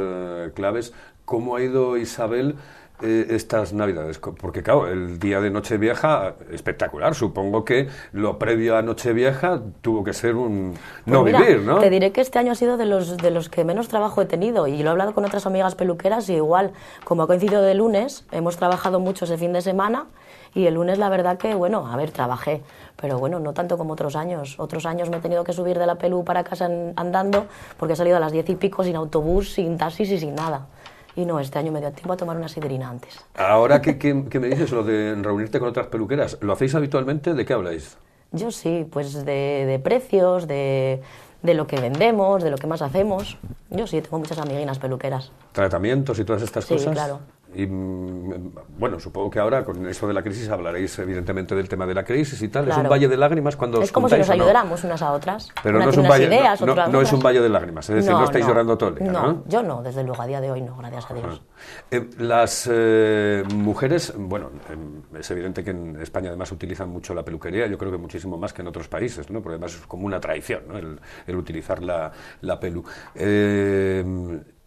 claves, cómo ha ido, Isabel, estas Navidades? Porque claro, el día de Nochevieja, espectacular, supongo que lo previo a Nochevieja tuvo que ser un no mira, vivir, ¿no? Te diré que este año ha sido de los que menos trabajo he tenido y lo he hablado con otras amigas peluqueras y igual, como ha coincidido de lunes, hemos trabajado mucho ese fin de semana y el lunes la verdad que, bueno, a ver, trabajé, pero bueno, no tanto como otros años. Otros años me he tenido que subir de la pelu para casa andando porque he salido a las 10 y pico sin autobús, sin taxis y sin nada. Y no, este año me dio tiempo a tomar una sidrina antes. Ahora que me dices lo de reunirte con otras peluqueras, ¿lo hacéis habitualmente? ¿De qué habláis? Yo sí, pues de precios, de lo que vendemos, de lo que más hacemos. Yo sí, tengo muchas amiguinas peluqueras. ¿Tratamientos y todas estas cosas? Sí, claro. Y bueno, supongo que ahora con eso de la crisis hablaréis evidentemente del tema de la crisis y tal. Claro. ¿Es un valle de lágrimas cuando os Es como si juntáis, nos ayudáramos unas a otras. Pero una no es un tiene valle, unas ideas, no es un valle de lágrimas, es decir, no estáis llorando todo el día, ¿no? Yo no, desde luego, a día de hoy no, gracias a Dios. Las mujeres, bueno, es evidente que en España además utilizan mucho la peluquería, yo creo que muchísimo más que en otros países, ¿no? Porque además es como una tradición, ¿no? el utilizar la pelu.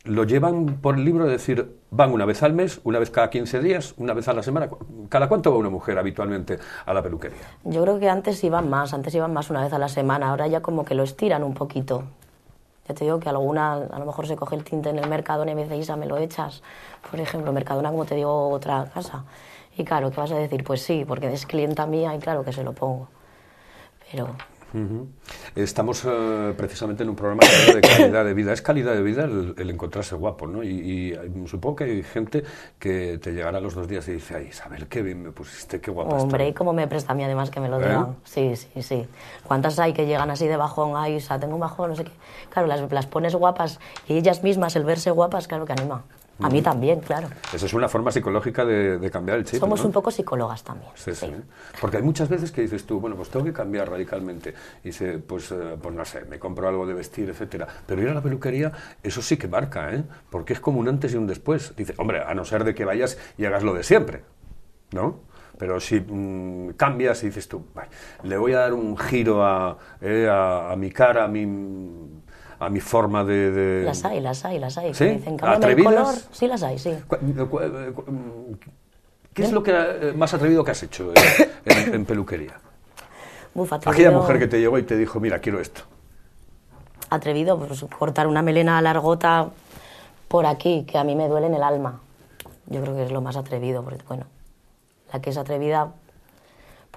¿Lo llevan por el libro de decir, van una vez al mes, una vez cada 15 días, una vez a la semana? ¿Cada cuánto va una mujer habitualmente a la peluquería? Yo creo que antes iban más una vez a la semana, ahora ya como que lo estiran un poquito. Ya te digo que alguna, a lo mejor se coge el tinte en el Mercadona y me dice, Isa, ¿me lo echas? Por ejemplo, Mercadona, como te digo, otra casa. Y claro, ¿qué vas a decir? Pues sí, porque es clienta mía y claro que se lo pongo. Pero... Estamos precisamente en un programa de calidad de vida. Es calidad de vida el encontrarse guapo, ¿no? Y supongo que hay gente que te llegará a los 2 días y dice, ay, Isabel, qué bien me pusiste, qué guapa Hombre, estoy. y cómo me presta a mí además que me lo digan. Sí. ¿Cuántas hay que llegan así de bajón? Ay, Isa, tengo un bajón, no sé qué. Claro, las pones guapas y ellas mismas, el verse guapas, claro que anima. A mí también, claro. Esa es una forma psicológica de cambiar el chip, Somos, ¿no?, un poco psicólogas también. Sí. Porque hay muchas veces que dices tú, bueno, pues tengo que cambiar radicalmente. Y dices, pues no sé, me compro algo de vestir, etcétera. Pero ir a la peluquería, eso sí que marca, ¿eh? Porque es como un antes y un después. Dice, hombre, a no ser de que vayas y hagas lo de siempre, ¿no? Pero si cambias y dices tú, le voy a dar un giro a mi cara, a mi forma de... Las hay. ¿Sí? Que dicen, cámbiame el color. Sí, las hay, sí. ¿Qué es lo que más atrevido que has hecho en peluquería? Uf, atrevido... Aquella mujer que te llegó y te dijo, mira, quiero esto. Atrevido, pues cortar una melena largota por aquí, que a mí me duele en el alma. Yo creo que es lo más atrevido, porque bueno, la que es atrevida,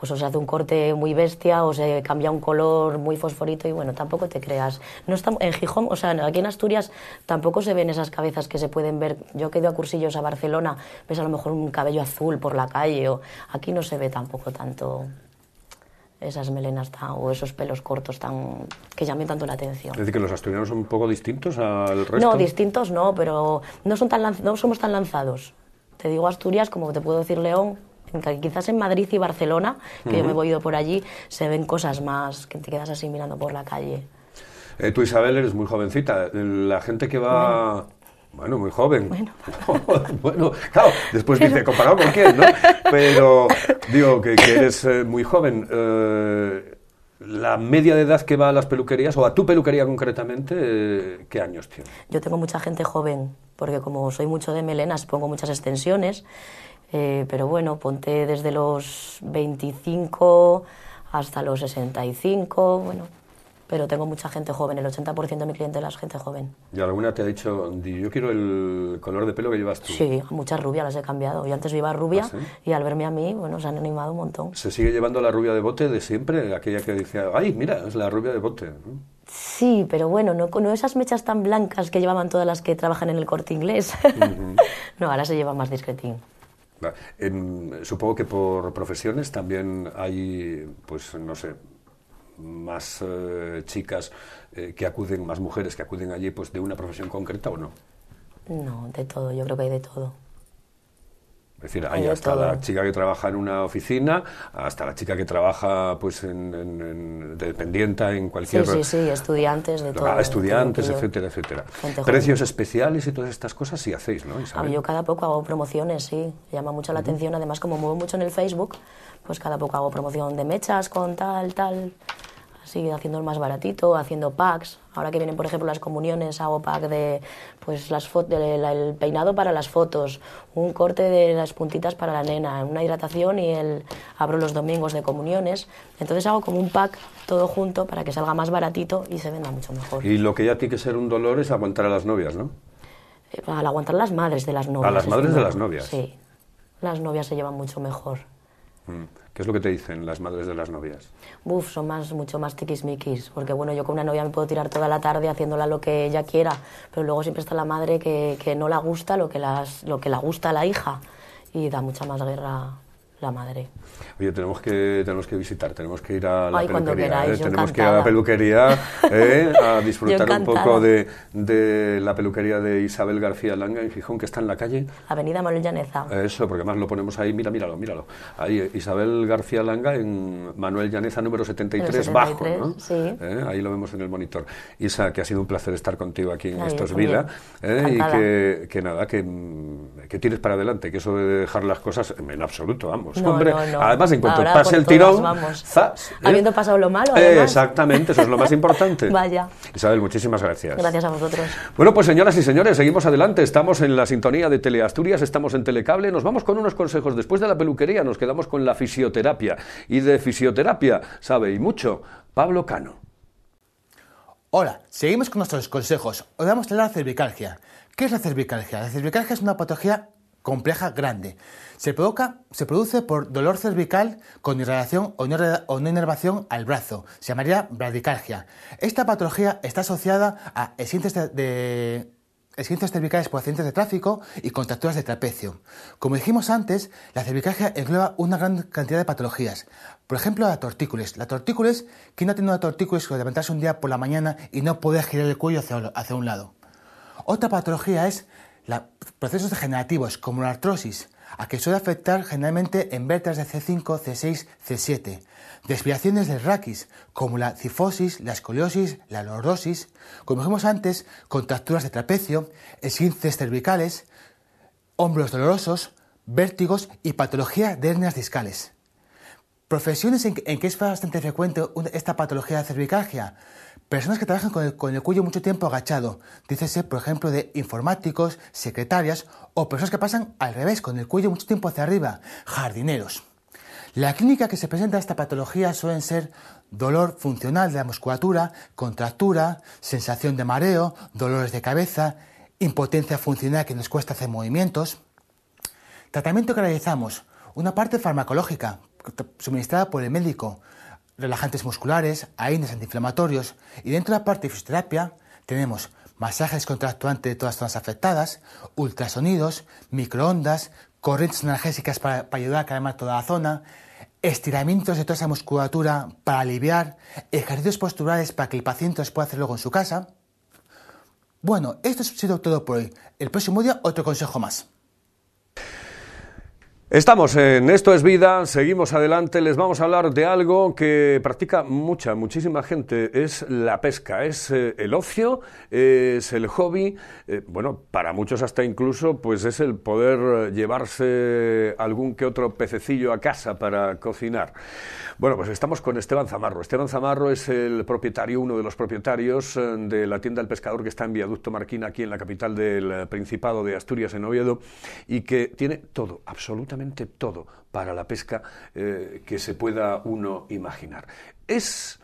pues o se hace un corte muy bestia o se cambia un color muy fosforito y bueno, tampoco te creas. No estamos, en Gijón, o sea, aquí en Asturias tampoco se ven esas cabezas que se pueden ver. Yo que he ido a cursillos a Barcelona, ves a lo mejor un cabello azul por la calle, o aquí no se ve tampoco tanto esas melenas o esos pelos cortos que llamen tanto la atención. Es decir, que los asturianos son un poco distintos al resto. No, distintos no, pero no somos tan lanzados. Te digo Asturias, como te puedo decir León. Quizás en Madrid y Barcelona, que yo me he ido por allí, se ven cosas más que te quedas así mirando por la calle. Tú, Isabel, eres muy jovencita. La gente que va... Bueno, muy joven. Bueno, claro, después dice, ¿comparado con quién, no? Pero digo que eres muy joven. La media de edad que va a las peluquerías, o a tu peluquería concretamente, ¿qué años tiene? Yo tengo mucha gente joven, porque como soy mucho de melenas, pongo muchas extensiones. Pero bueno, ponte desde los 25 hasta los 65, bueno, pero tengo mucha gente joven, el 80% de mi clientela es gente joven. ¿Y alguna te ha dicho, yo quiero el color de pelo que llevas tú? Sí, muchas rubias las he cambiado. Yo antes iba rubia, ¿Ah, sí? Y al verme a mí, bueno, se han animado un montón. ¿Se sigue llevando la rubia de bote de siempre? Aquella que dice, ay, mira, es la rubia de bote, ¿no? Sí, pero bueno, no esas mechas tan blancas que llevaban todas las que trabajan en el Corte Inglés. No, ahora se lleva más discretín. Supongo que por profesiones también hay, pues no sé, más chicas que acuden, más mujeres que acuden allí, pues de una profesión concreta, ¿o no? No, de todo, yo creo que hay de todo. Es decir, hay hasta la chica que trabaja en una oficina, hasta la chica que trabaja pues en dependiente en cualquier... Sí, estudiantes, de todo. Estudiantes, etcétera, etcétera. Precios especiales y todas estas cosas sí hacéis, ¿no, Isabel? Yo cada poco hago promociones, sí. Llama mucho la atención, además como muevo mucho en el Facebook, pues cada poco hago promoción de mechas con tal... Así, haciendo el más baratito, haciendo packs. Ahora que vienen, por ejemplo, las comuniones, hago pack de pues el peinado para las fotos, un corte de las puntitas para la nena, una hidratación y abro los domingos de comuniones. Entonces hago como un pack todo junto para que salga más baratito y se venda mucho mejor. Y lo que ya tiene que ser un dolor es aguantar a las novias, ¿no? Al aguantar las madres de las novias. A las madres de las novias. Sí, las novias se llevan mucho mejor. ¿Qué es lo que te dicen las madres de las novias? Son mucho más tiquismiquis, porque bueno, yo con una novia me puedo tirar toda la tarde haciéndola lo que ella quiera, pero luego siempre está la madre que no la gusta lo que la gusta a la hija, y da mucha más guerra la madre. Oye, tenemos que visitar, tenemos que ir a la peluquería. Cuando queráis, tenemos que ir a la peluquería a disfrutar un poco de la peluquería de Isabel García Langa en Gijón, que está en la calle Avenida Manuel Llaneza. Eso, porque además lo ponemos ahí, míralo. Ahí, Isabel García Langa en Manuel Llaneza número 73, bajo, ¿no? Sí. Ahí lo vemos en el monitor. Isa, que ha sido un placer estar contigo aquí en Esto es Vida, y que tires para adelante, que eso de dejar las cosas, en absoluto, vamos. No, hombre, no. Además, en cuanto Ahora pase el tirón, ¡zas! Habiendo pasado lo malo, además. Exactamente, eso es lo más importante. Vaya. Isabel, muchísimas gracias. Gracias a vosotros. Bueno, pues señoras y señores, seguimos adelante. Estamos en la sintonía de Teleasturias, estamos en Telecable. Nos vamos con unos consejos. Después de la peluquería nos quedamos con la fisioterapia. Y de fisioterapia sabe y mucho Pablo Cano. Hola, seguimos con nuestros consejos. Hoy vamos a hablar de la cervicalgia. ¿Qué es la cervicalgia? La cervicalgia es una patología compleja grande. Se produce por dolor cervical con irradiación o no inervación al brazo. Se llamaría bradicalgia. Esta patología está asociada a esguinces cervicales por accidentes de tráfico y contracturas de trapecio. Como dijimos antes, la cervicalgia engloba una gran cantidad de patologías. Por ejemplo, la tortícolis. La tortícolis, ¿quién no tiene una tortícolis que levantarse un día por la mañana y no poder girar el cuello hacia un lado? Otra patología es procesos degenerativos como la artrosis, a que suele afectar generalmente en vértebras de C5, C6, C7. Desviaciones del raquis, como la cifosis, la escoliosis, la lordosis. Como dijimos antes, contracturas de trapecio, esguinces cervicales, hombros dolorosos, vértigos y patología de hernias discales. Profesiones en que es bastante frecuente esta patología de cervicalgia. Personas que trabajan con el cuello mucho tiempo agachado. Dícese, por ejemplo, de informáticos, secretarias o personas que pasan al revés, con el cuello mucho tiempo hacia arriba, jardineros. La clínica que se presenta a esta patología suelen ser dolor funcional de la musculatura, contractura, sensación de mareo, dolores de cabeza, impotencia funcional que nos cuesta hacer movimientos. Tratamiento que realizamos. Una parte farmacológica, suministrada por el médico, relajantes musculares, AINES antiinflamatorios, y dentro de la parte de fisioterapia tenemos masajes descontracturantes de todas las zonas afectadas, ultrasonidos, microondas, corrientes analgésicas para ayudar a calmar toda la zona, estiramientos de toda esa musculatura para aliviar, ejercicios posturales para que el paciente los pueda hacer luego en su casa. Bueno, esto ha sido todo por hoy. El próximo día otro consejo más. Estamos en Esto es Vida, seguimos adelante, les vamos a hablar de algo que practica muchísima gente, es la pesca, es el ocio, es el hobby, bueno, para muchos hasta incluso pues es el poder llevarse algún que otro pececillo a casa para cocinar. Bueno, pues estamos con Esteban Zamarro. Esteban Zamarro es el propietario, uno de los propietarios de la tienda El Pescador, que está en Viaducto Marquina, aquí en la capital del Principado de Asturias, en Oviedo, y que tiene todo, absolutamente todo, para la pesca que se pueda uno imaginar. Es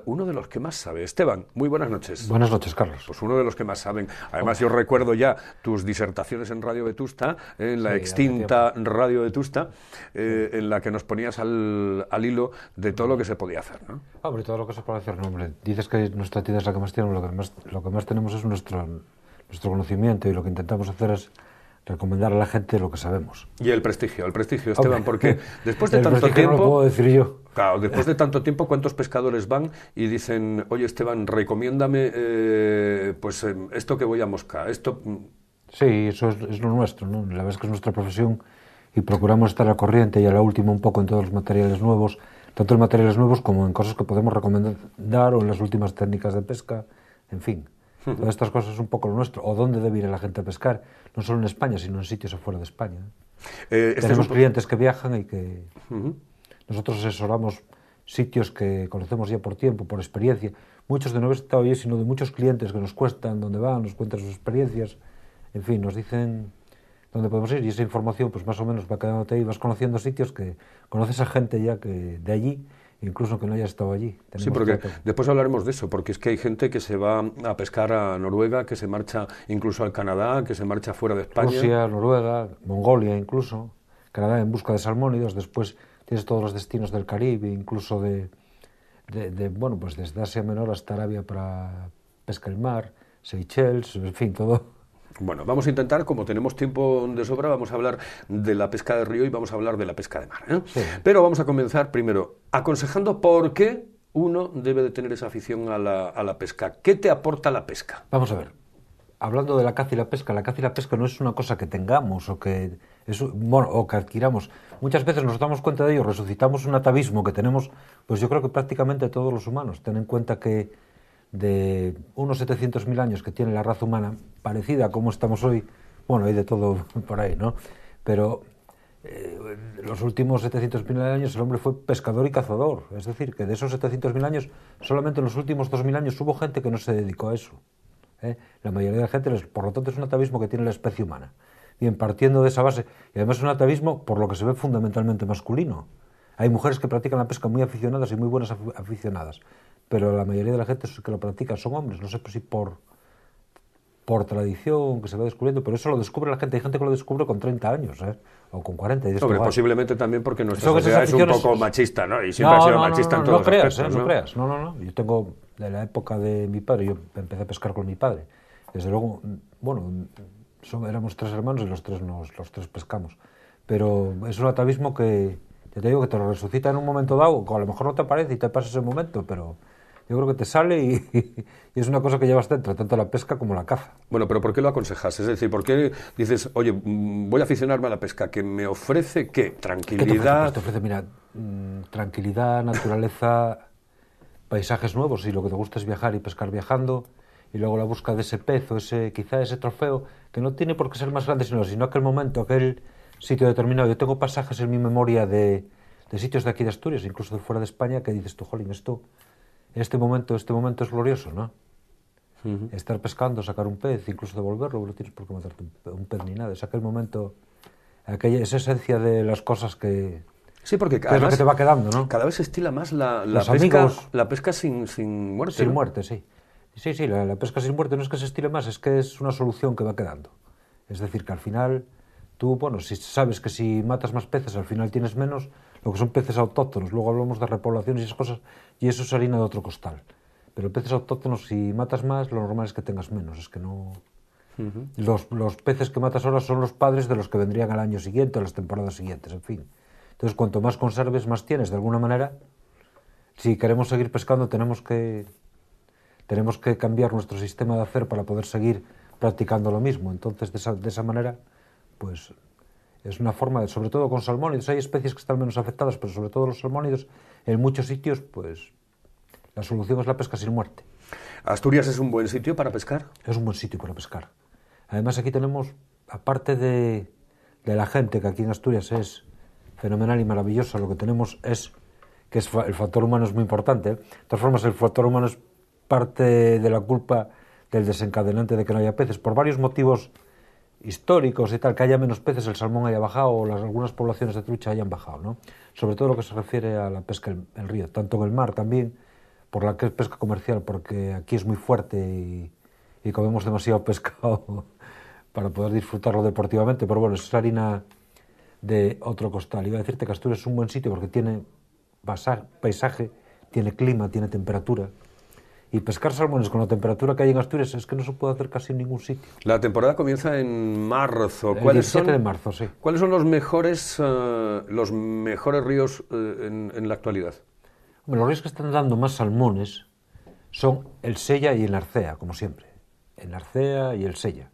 uno de los que más sabe. Esteban, muy buenas noches. Buenas noches, Carlos. Pues uno de los que más saben. Además, yo recuerdo ya tus disertaciones en Radio Vetusta, en la extinta Radio Vetusta, en la que nos ponías al hilo de todo lo que se podía hacer, ¿no? Hombre, todo lo que se puede hacer, no, hombre. Dices que nuestra tienda es la que más tenemos, lo que más tenemos es nuestro conocimiento, y lo que intentamos hacer es recomendar a la gente lo que sabemos. Y el prestigio, Esteban, porque después de tanto tiempo... No lo puedo decir yo. Claro, después de tanto tiempo, ¿cuántos pescadores van y dicen, oye, Esteban, recomiéndame esto que voy a mosca, esto... Sí, eso es lo nuestro, ¿no? La verdad es que es nuestra profesión y procuramos estar al corriente y a la última un poco en todos los materiales nuevos, tanto en materiales nuevos como en cosas que podemos recomendar o en las últimas técnicas de pesca, en fin. Todas estas cosas es un poco lo nuestro, o dónde debe ir la gente a pescar, no solo en España, sino en sitios afuera de España. Tenemos clientes que viajan y que nosotros asesoramos sitios que conocemos ya por tiempo, por experiencia, muchos de no haber estado allí, sino de muchos clientes que nos cuentan dónde van, nos cuentan sus experiencias, en fin, nos dicen dónde podemos ir, y esa información pues más o menos va quedándote ahí, vas conociendo sitios que conoces a gente ya que de allí, incluso que no haya estado allí. Sí, porque después hablaremos de eso, porque es que hay gente que se va a pescar a Noruega, que se marcha incluso al Canadá, que se marcha fuera de España. Rusia, Noruega, Mongolia incluso, Canadá en busca de salmónidos, después tienes todos los destinos del Caribe, incluso bueno, pues desde Asia Menor hasta Arabia para pesca el mar, Seychelles, en fin, todo. Bueno, vamos a intentar, como tenemos tiempo de sobra, vamos a hablar de la pesca de río y vamos a hablar de la pesca de mar, ¿eh? Sí. Pero vamos a comenzar primero aconsejando por qué uno debe de tener esa afición a la pesca. ¿Qué te aporta la pesca? Vamos a ver, hablando de la caza y la pesca no es una cosa que tengamos o que adquiramos. Muchas veces nos damos cuenta de ello, resucitamos un atavismo que tenemos, pues yo creo que prácticamente todos los humanos. Ten en cuenta que de unos 700.000 años que tiene la raza humana, parecida a como estamos hoy, bueno, hay de todo por ahí, ¿no? Pero los últimos 700.000 años el hombre fue pescador y cazador, es decir, que de esos 700.000 años, solamente en los últimos 2.000 años hubo gente que no se dedicó a eso, ¿eh? La mayoría de la gente, por lo tanto, es un atavismo que tiene la especie humana. Bien, partiendo de esa base, y además es un atavismo por lo que se ve fundamentalmente masculino. Hay mujeres que practican la pesca muy aficionadas y muy buenas aficionadas, pero la mayoría de la gente que lo practica son hombres, no sé si por tradición que se va descubriendo, pero eso lo descubre la gente. Hay gente que lo descubre con 30 años, o con 40. Y hombre, posiblemente también porque nuestra sociedad es un poco machista, ¿no? Y siempre ha sido machista en todos los aspectos, ¿no? No creas, no. Yo tengo, de la época de mi padre, yo empecé a pescar con mi padre. Desde luego, bueno, éramos 3 hermanos y los tres pescamos. Pero es un atavismo que, te digo, que te lo resucita en un momento dado, que a lo mejor no te aparece y te pasa ese momento, pero yo creo que te sale y es una cosa que llevas dentro, tanto la pesca como la caza. Bueno, pero ¿por qué lo aconsejas? Es decir, ¿por qué dices, oye, voy a aficionarme a la pesca? ¿Que me ofrece qué? ¿Tranquilidad? ¿Qué te ofrece? Mira, tranquilidad, naturaleza, paisajes nuevos. Si lo que te gusta es viajar y pescar viajando, y luego la búsqueda de ese pez o quizá ese trofeo, que no tiene por qué ser más grande, sino aquel momento, aquel sitio determinado. Yo tengo pasajes en mi memoria de sitios de aquí de Asturias, incluso de fuera de España, que dices tú, jolín, este momento es glorioso, ¿no? Estar pescando, sacar un pez, incluso devolverlo, no tienes por qué matarte un pez ni nada. Es aquel momento, esa esencia de las cosas que... Sí, porque es lo que te va quedando, ¿no? Cada vez se estila más la pesca sin muerte. Sin ¿no? muerte, sí. Sí, la pesca sin muerte no es que se estile más, es que es una solución que va quedando. Es decir, que al final tú, bueno, si sabes que si matas más peces al final tienes menos, lo que son peces autóctonos. Luego hablamos de repoblaciones y esas cosas, y eso es harina de otro costal. Pero peces autóctonos, si matas más, lo normal es que tengas menos. Es que no... Los peces que matas ahora son los padres de los que vendrían al año siguiente o las temporadas siguientes, en fin. Entonces, cuanto más conserves, más tienes. De alguna manera, si queremos seguir pescando, tenemos que cambiar nuestro sistema de hacer para poder seguir practicando lo mismo. Entonces, de esa manera, pues es una forma de, sobre todo con salmónidos, hay especies que están menos afectadas, pero sobre todo los salmónidos, en muchos sitios, pues la solución es la pesca sin muerte. ¿Asturias es un buen sitio para pescar? Es un buen sitio para pescar. Además, aquí tenemos, aparte de la gente, que aquí en Asturias es fenomenal y maravillosa, lo que tenemos es que el factor humano es muy importante. De todas formas, el factor humano es parte de la culpa del desencadenante de que no haya peces. Por varios motivos históricos y tal, que haya menos peces, el salmón haya bajado o algunas poblaciones de trucha hayan bajado, ¿no? Sobre todo lo que se refiere a la pesca en el río, tanto en el mar también, por la que es pesca comercial, porque aquí es muy fuerte y comemos demasiado pescado para poder disfrutarlo deportivamente, pero bueno, es harina de otro costal. Iba a decirte que Asturias es un buen sitio porque tiene paisaje, tiene clima, tiene temperatura. Y pescar salmones con la temperatura que hay en Asturias es que no se puede hacer casi en ningún sitio. La temporada comienza en marzo. El 17 de marzo, sí. ¿Cuáles son los mejores ríos en la actualidad? Bueno, los ríos que están dando más salmones son el Sella y el Arcea, como siempre. El Arcea y el Sella.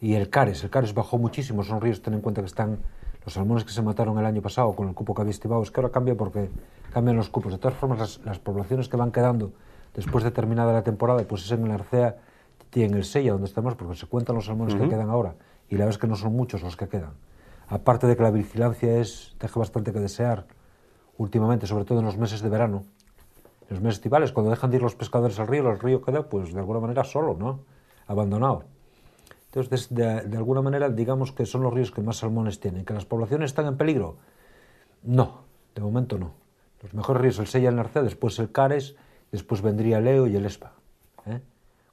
Y el Cares bajó muchísimo. Son ríos, ten en cuenta que están los salmones que se mataron el año pasado con el cupo que había estimado. Es que ahora cambia porque cambian los cupos. De todas formas, las poblaciones que van quedando después de terminada la temporada, pues es en el Arcea y en el Sella donde estamos, porque se cuentan los salmones que quedan ahora, y la verdad es que no son muchos los que quedan. Aparte de que la vigilancia deja bastante que desear últimamente, sobre todo en los meses de verano. En los meses estivales, cuando dejan de ir los pescadores al río, el río queda, pues de alguna manera solo, ¿no? Abandonado. Entonces, de alguna manera, digamos que son los ríos que más salmones tienen. ¿Que las poblaciones están en peligro? No, de momento no. Los mejores ríos, el Sella y el Arcea, después el Cares, después vendría el Eo y el Espa,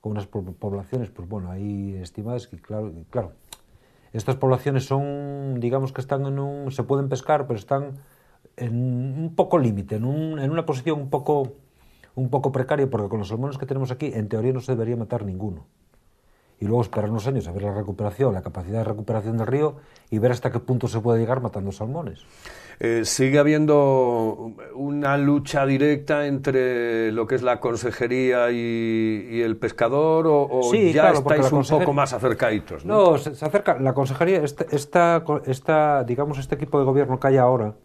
con unas poblaciones, pues bueno, ahí estimadas, que claro, estas poblaciones son, digamos que están se pueden pescar, pero están en un poco límite, en una posición un poco precaria, porque con los salmones que tenemos aquí, en teoría no se debería matar ninguno. Y luego esperar unos años a ver la recuperación, la capacidad de recuperación del río y ver hasta qué punto se puede llegar matando salmones. ¿Sigue habiendo una lucha directa entre lo que es la consejería y el pescador o sí, ya claro, estáis un poco más acercaditos? No, se acerca. La consejería, digamos, este equipo de gobierno que hay ahora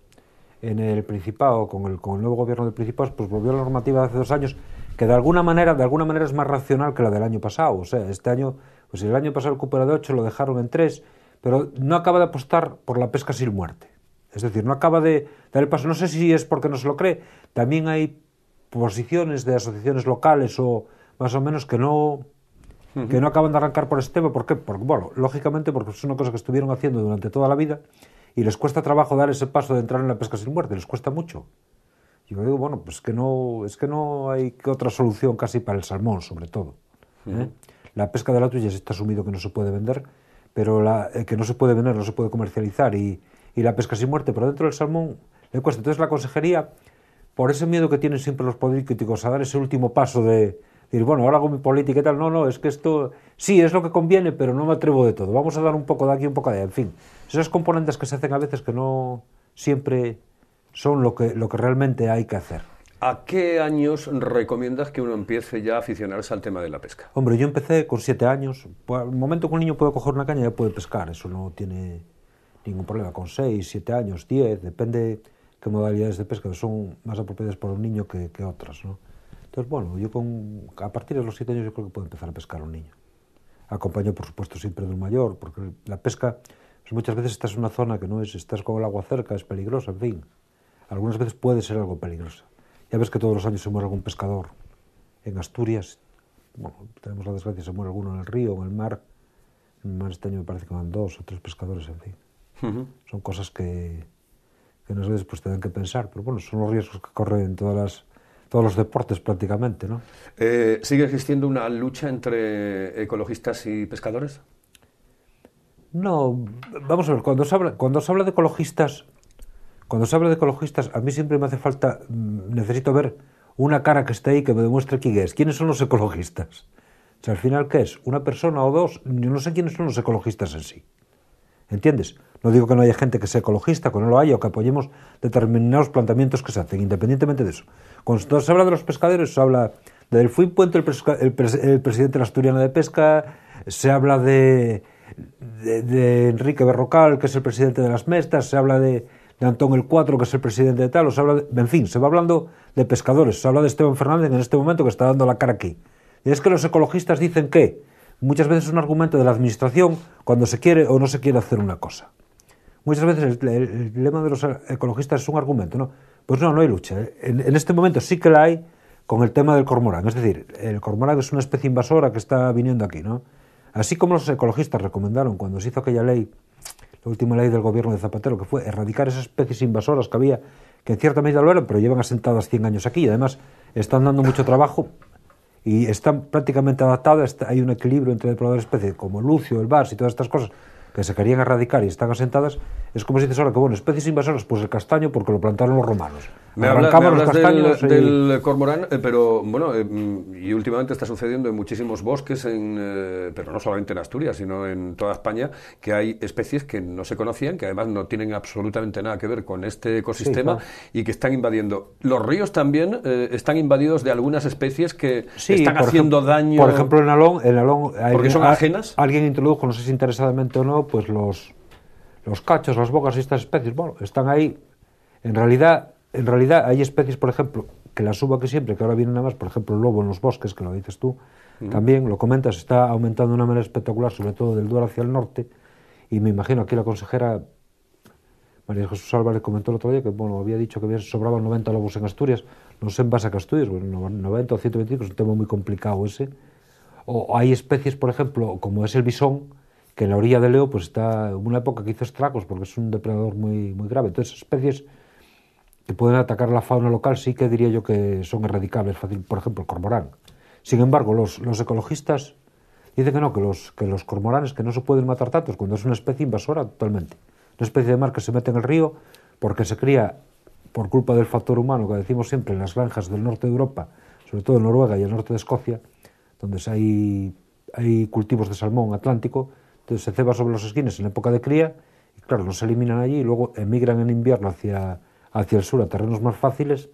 en el Principado, con el nuevo gobierno del Principado, pues volvió a la normativa de hace 2 años, que de alguna manera es más racional que la del año pasado. O sea, este año, pues si el año pasado el cupo era de 8, lo dejaron en 3, pero no acaba de apostar por la pesca sin muerte. Es decir, no acaba de dar el paso. No sé si es porque no se lo cree. También hay posiciones de asociaciones locales o más o menos que no acaban de arrancar por este tema. ¿Por qué? Porque, bueno, lógicamente porque es una cosa que estuvieron haciendo durante toda la vida y les cuesta trabajo dar ese paso de entrar en la pesca sin muerte. Les cuesta mucho. Yo digo, bueno, pues es que no hay otra solución casi para el salmón, sobre todo. La pesca de la trucha ya está asumido que no se puede vender, pero que no se puede vender, no se puede comercializar y la pesca sin muerte, pero dentro del salmón le cuesta. Entonces la consejería, por ese miedo que tienen siempre los políticos a dar ese último paso de decir, bueno, ahora hago mi política y tal, no, es que esto sí es lo que conviene, pero no me atrevo de todo. Vamos a dar un poco de aquí, un poco de allá, en fin. Esas componentes que se hacen a veces que no siempre son lo que realmente hay que hacer. ¿A qué años recomiendas que uno empiece ya a aficionarse al tema de la pesca? Hombre, yo empecé con 7 años. Al momento que un niño puede coger una caña ya puede pescar, eso no tiene ningún problema. Con 6, 7 años, 10, depende qué modalidades de pesca son más apropiadas para un niño que otras, ¿no? Entonces, bueno, yo a partir de los 7 años yo creo que puede empezar a pescar un niño. Acompaño, por supuesto, siempre de un mayor, porque la pesca, pues muchas veces estás en una zona que estás con el agua cerca, es peligrosa, en fin. Algunas veces puede ser algo peligrosa. Ya ves que todos los años se muere algún pescador en Asturias. Bueno, tenemos la desgracia, se muere alguno en el río, en el mar. En el mar este año me parece que van 2 o 3 pescadores, en fin. Son cosas que unas veces pues te dan que pensar, pero bueno, son los riesgos que corren todos los deportes prácticamente, ¿no? ¿Sigue existiendo una lucha entre ecologistas y pescadores? No, vamos a ver, cuando se habla de ecologistas, cuando se habla de ecologistas, a mí siempre me hace falta, necesito ver una cara que esté ahí que me demuestre quién es. ¿Quiénes son los ecologistas? O sea, al final, ¿qué es? ¿Una persona o dos? Yo no sé quiénes son los ecologistas en sí. ¿Entiendes? No digo que no haya gente que sea ecologista, que no lo haya, o que apoyemos determinados planteamientos que se hacen, independientemente de eso. Cuando se habla de los pescadores, se habla de Delfín Puente, el presidente de la Asturiana de Pesca, se habla de Enrique Berrocal, que es el presidente de las Mestas, se habla de Antón el Cuatro, que es el presidente de tal, o se habla en fin, se va hablando de pescadores, se habla de Esteban Fernández en este momento que está dando la cara aquí. Y es que los ecologistas dicen que muchas veces es un argumento de la administración cuando se quiere o no se quiere hacer una cosa. Muchas veces el lema de los ecologistas es un argumento, ¿no? Pues no hay lucha. En este momento sí que la hay con el tema del cormorán. Es decir, el cormorán es una especie invasora que está viniendo aquí, ¿no? Así como los ecologistas recomendaron cuando se hizo aquella ley, la última ley del gobierno de Zapatero, que fue erradicar esas especies invasoras que había, que en cierta medida lo eran, pero llevan asentadas 100 años aquí y además están dando mucho trabajo y están prácticamente adaptadas. Hay un equilibrio entre depredadores de especies como el lucio, el bars y todas estas cosas que se querían erradicar y están asentadas. Es como si dices ahora que, bueno, especies invasoras, pues el castaño porque lo plantaron los romanos. Me hablas del cormorán, pero bueno, y últimamente está sucediendo en muchísimos bosques, pero no solamente en Asturias, sino en toda España, que hay especies que no se conocían, que además no tienen absolutamente nada que ver con este ecosistema, sí, claro, y que están invadiendo. Los ríos también están invadidos de algunas especies que están haciendo daño. Por ejemplo, en Alón porque son ajenas. Alguien introdujo, no sé si interesadamente o no, pues los cachos, las bocas y estas especies, bueno, están ahí. En realidad hay especies, por ejemplo, que las subo aquí siempre, que ahora vienen nada más, por ejemplo el lobo en los bosques, que lo dices tú, también lo comentas, está aumentando de una manera espectacular, sobre todo del Duero hacia el norte, y me imagino aquí la consejera María Jesús Álvarez comentó el otro día que, bueno, había dicho que sobraban 90 lobos en Asturias, no sé en base a que Asturias, bueno, 90 o 125, es un tema muy complicado ese. O hay especies, por ejemplo, como es el bisón, que en la orilla de Leo pues está en una época que hizo estragos porque es un depredador muy, muy grave. Entonces, especies que pueden atacar la fauna local sí que diría yo que son erradicables fácil, por ejemplo, el cormorán. Sin embargo, los ecologistas dicen que los cormoranes que no se pueden matar tantos cuando es una especie invasora totalmente. Una especie de mar que se mete en el río porque se cría por culpa del factor humano que decimos siempre en las granjas del norte de Europa, sobre todo en Noruega y el norte de Escocia, donde hay cultivos de salmón atlántico. Entonces se ceba sobre los esquines en época de cría y claro, los eliminan allí y luego emigran en invierno hacia el sur a terrenos más fáciles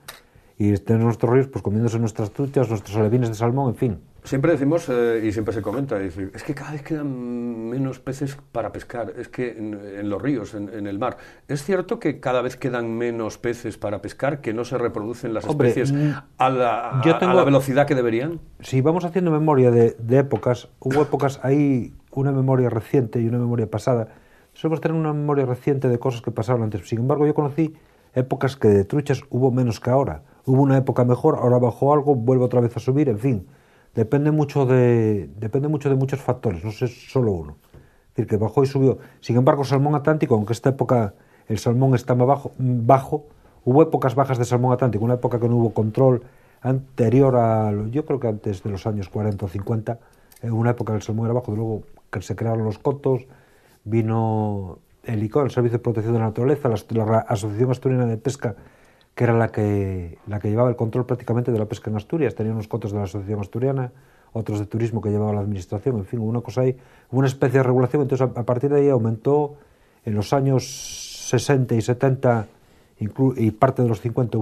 y tener nuestros ríos pues comiéndose nuestras truchas, nuestros alevines de salmón, en fin. Siempre decimos, y siempre se comenta, es que cada vez quedan menos peces para pescar, es que en los ríos, en el mar. ¿Es cierto que cada vez quedan menos peces para pescar, que no se reproducen las especies a la velocidad que deberían? Si vamos haciendo memoria de épocas, hubo épocas, hay una memoria reciente y una memoria pasada. Solemos tener una memoria reciente de cosas que pasaron antes. Sin embargo, yo conocí épocas que de truchas hubo menos que ahora. Hubo una época mejor, ahora bajó algo, vuelve otra vez a subir, en fin. Depende mucho de muchos factores, no es solo uno. Es decir, que bajó y subió. Sin embargo, salmón atlántico, aunque esta época el salmón está más bajo, hubo épocas bajas de salmón atlántico, una época que no hubo control anterior yo creo que antes de los años 40 o 50, una época el salmón era bajo, luego que se crearon los cotos, vino el ICO, el Servicio de Protección de la Naturaleza, la Asociación Asturiana de Pesca, que era la que llevaba el control prácticamente de la pesca en Asturias. Tenía unos cotos de la Asociación Asturiana, otros de turismo que llevaba la administración, en fin, una cosa ahí, una especie de regulación. Entonces, a partir de ahí aumentó en los años 60 y 70 y parte de los 50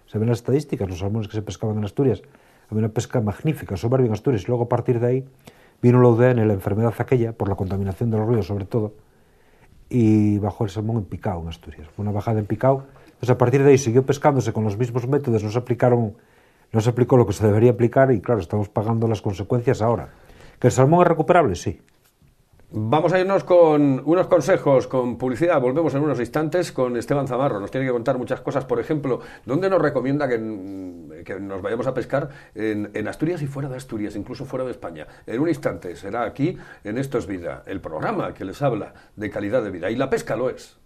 se ven las estadísticas, los salmones que se pescaban en Asturias, había una pesca magnífica, soberbia en Asturias, y luego a partir de ahí vino la UDN, la enfermedad aquella, por la contaminación de los ríos sobre todo, y bajó el salmón en picao en Asturias. Fue una bajada en picao. Entonces, a partir de ahí siguió pescándose con los mismos métodos, no se aplicó lo que se debería aplicar y, claro, estamos pagando las consecuencias ahora. ¿Que el salmón es recuperable? Sí. Vamos a irnos con unos consejos, con publicidad. Volvemos en unos instantes con Esteban Zamarro. Nos tiene que contar muchas cosas. Por ejemplo, ¿dónde nos recomienda que nos vayamos a pescar? En Asturias y fuera de Asturias, incluso fuera de España. En un instante será aquí, en Esto es Vida, el programa que les habla de calidad de vida. Y la pesca lo es.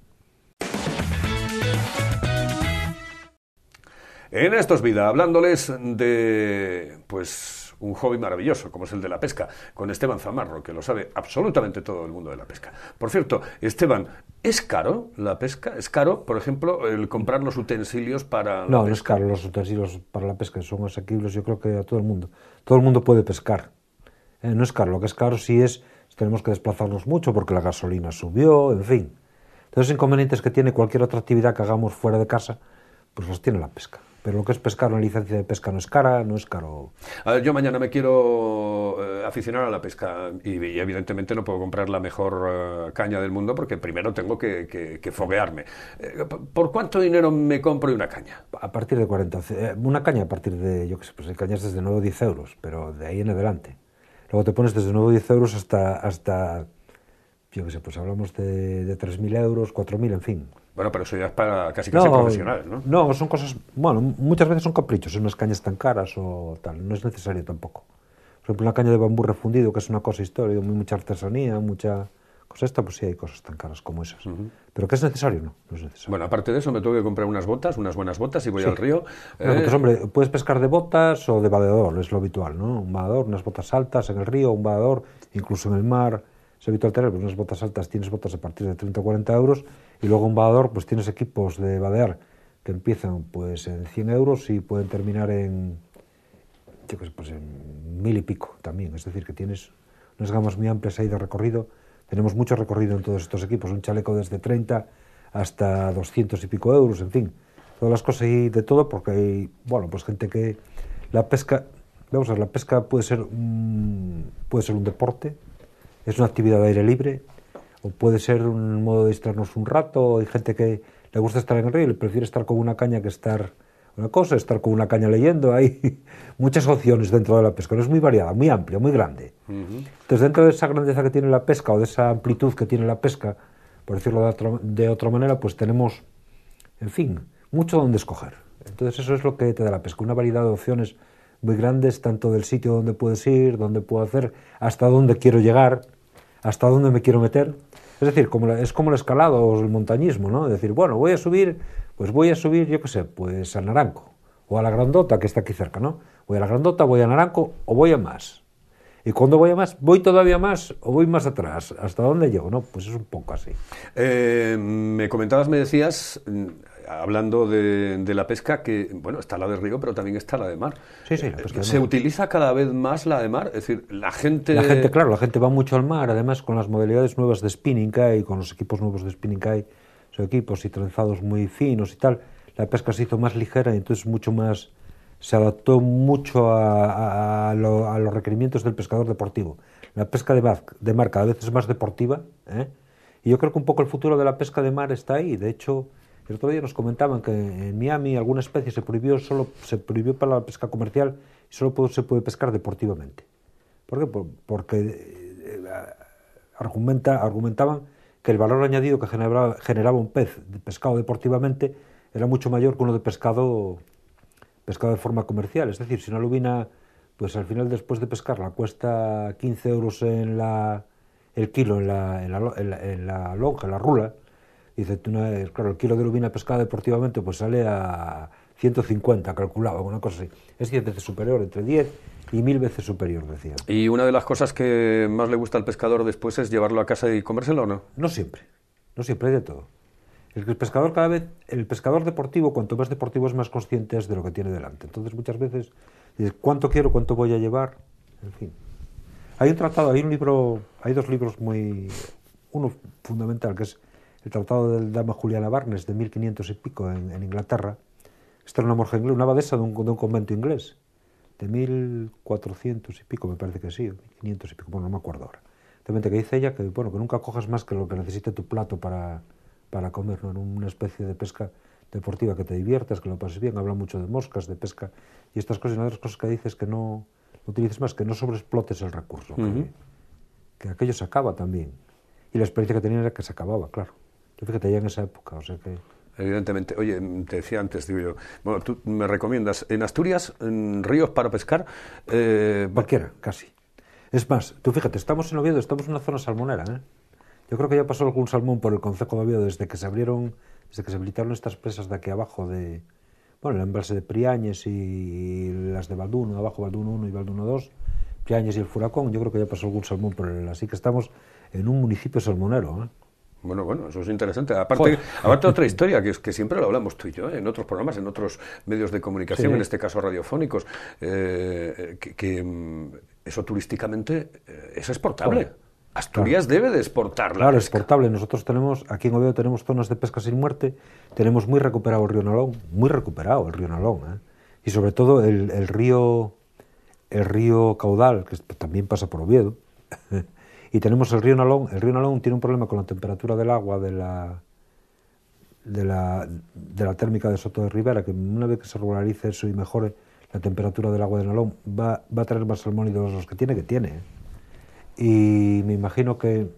En Esto es Vida, hablándoles de, pues, un hobby maravilloso, como es el de la pesca, con Esteban Zamarro, que lo sabe absolutamente todo el mundo de la pesca. Por cierto, Esteban, ¿es caro la pesca? ¿Es caro, por ejemplo, el comprar los utensilios para la pesca? No es caro, los utensilios para la pesca son asequibles, yo creo que a todo el mundo. Todo el mundo puede pescar. No es caro, lo que es caro sí es, tenemos que desplazarnos mucho porque la gasolina subió, en fin. Entonces, inconvenientes que tiene cualquier otra actividad que hagamos fuera de casa, pues los tiene la pesca. Pero lo que es pescar, una licencia de pesca no es cara, no es caro. A ver, yo mañana me quiero aficionar a la pesca y evidentemente no puedo comprar la mejor caña del mundo porque primero tengo que foguearme. ¿Por cuánto dinero me compro una caña? A partir de 40. Una caña a partir de, yo qué sé, pues hay cañas desde 9 o 10 euros, pero de ahí en adelante. Luego te pones desde 9 o 10 euros hasta yo qué sé, pues hablamos de 3.000 euros, 4.000, en fin. Bueno, pero eso ya es para casi profesionales, ¿no? No, son cosas, bueno, muchas veces son caprichos, unas cañas tan caras o tal, no es necesario tampoco. Por ejemplo, una caña de bambú refundido, que es una cosa histórica, mucha artesanía, mucha cosa esta, pues sí hay cosas tan caras como esas. Pero que es necesario, no es necesario. Bueno, aparte de eso me tengo que comprar unas buenas botas y voy al río. Bueno, pues hombre, puedes pescar de botas o de vadeador, es lo habitual, ¿no? Un vadeador, unas botas altas en el río, un vadeador, incluso en el mar. Es habitual tener pues, unas botas altas, tienes botas a partir de 30 o 40 euros y luego un vadeador, pues tienes equipos de vadear que empiezan pues en 100 euros y pueden terminar en, yo qué sé, pues en 1.000 y pico también, es decir, que tienes unas gamas muy amplias ahí de recorrido, tenemos mucho recorrido en todos estos equipos, un chaleco desde 30 hasta 200 y pico euros, en fin, todas las cosas y de todo, porque hay, bueno, pues gente que la pesca, vamos a ver, la pesca puede ser un deporte, es una actividad de aire libre, o puede ser un modo de distraernos un rato. Hay gente que le gusta estar en el río y le prefiere estar con una caña que estar una cosa, estar con una caña leyendo. Hay muchas opciones dentro de la pesca, es muy variada, muy amplia, muy grande. Entonces, dentro de esa grandeza que tiene la pesca, o de esa amplitud que tiene la pesca, por decirlo de otra manera, pues tenemos, en fin, mucho donde escoger. Entonces, eso es lo que te da la pesca, una variedad de opciones muy grandes, tanto del sitio donde puedes ir, donde puedo hacer, hasta dónde quiero llegar, hasta dónde me quiero meter. Es decir, es como el escalado o el montañismo, ¿no? Es decir, bueno, voy a subir, yo qué sé, pues a Naranco, o a la Grandota, que está aquí cerca, ¿no? Voy a la Grandota, voy a Naranco, o voy a más. Y cuando voy a más, ¿voy todavía más o voy más atrás? ¿Hasta dónde llego? ¿No? Pues es un poco así. Me comentabas, me decías, hablando de la pesca, que bueno, está la de río, pero también está la de mar. Sí, la pesca de mar. ¿Se utiliza cada vez más la de mar? Es decir, la gente, claro, la gente va mucho al mar, además con las modalidades nuevas de spinning que hay, con los equipos nuevos de spinning que hay, son equipos y trenzados muy finos y tal, la pesca se hizo más ligera y entonces mucho más, se adaptó mucho a los requerimientos del pescador deportivo. La pesca de mar cada vez es más deportiva, y yo creo que un poco el futuro de la pesca de mar está ahí. De hecho, el otro día nos comentaban que en Miami alguna especie se prohibió para la pesca comercial y solo se puede pescar deportivamente. ¿Por qué? Porque argumentaban que el valor añadido que generaba un pez pescado deportivamente era mucho mayor que uno de pescado de forma comercial. Es decir, si una lubina, pues al final después de pescarla cuesta 15 euros el kilo en la lonja, en la rula, dice, claro, el kilo de lubina pescada deportivamente pues sale a 150, calculaba, una cosa así. Es 10 veces superior, entre 10 y 1.000 veces superior, decía. ¿Y una de las cosas que más le gusta al pescador después es llevarlo a casa y comérselo o no? No siempre, hay de todo. El pescador deportivo, cuanto más deportivo es, más consciente es de lo que tiene delante. Entonces muchas veces dices, ¿cuánto quiero, cuánto voy a llevar? En fin. Hay dos libros uno fundamental, que es el Tratado de Dama Juliana Barnes, de 1500 y pico en Inglaterra. Esta era una monja inglesa, una abadesa de un convento inglés, de 1400 y pico, me parece que sí, 1500 y pico, bueno, no me acuerdo ahora. Realmente que dice ella que nunca cojas más que lo que necesite tu plato para comer, ¿no? En una especie de pesca deportiva, que te diviertas, que lo pases bien. Habla mucho de moscas, de pesca y estas cosas. Y una de las cosas que dices que no utilices más, que no sobreexplotes el recurso, que aquello se acaba también. Y la experiencia que tenían era que se acababa, claro. Yo fíjate, ya en esa época, o sea que... Evidentemente. Oye, te decía antes, digo yo, bueno, tú me recomiendas, en Asturias, en ríos para pescar... Cualquiera, casi. Es más, tú fíjate, estamos en Oviedo, estamos en una zona salmonera, Yo creo que ya pasó algún salmón por el concejo de Oviedo desde que se habilitaron estas presas de aquí abajo bueno, el embalse de Priañes y las de Balduno, abajo Balduno 1 y Balduno 2, Priañes y el Furacón, yo creo que ya pasó algún salmón por él, así que estamos en un municipio salmonero, ¿eh? Bueno, eso es interesante. Aparte otra historia, que siempre lo hablamos tú y yo, en otros programas, en otros medios de comunicación, sí, en este caso radiofónicos, eso turísticamente es exportable. Joder. Asturias debe de exportar la Claro, pesca. exportable. Nosotros tenemos, aquí en Oviedo tenemos zonas de pesca sin muerte, tenemos muy recuperado el río Nalón, muy recuperado el río Nalón, ¿eh? Y sobre todo el río Caudal, que también pasa por Oviedo, y tenemos el río Nalón. El río Nalón tiene un problema con la temperatura del agua de la térmica de Soto de Ribera, que una vez que se regularice eso y mejore la temperatura del agua de Nalón, va a traer más salmónidos los que tiene, ¿eh? Y me imagino que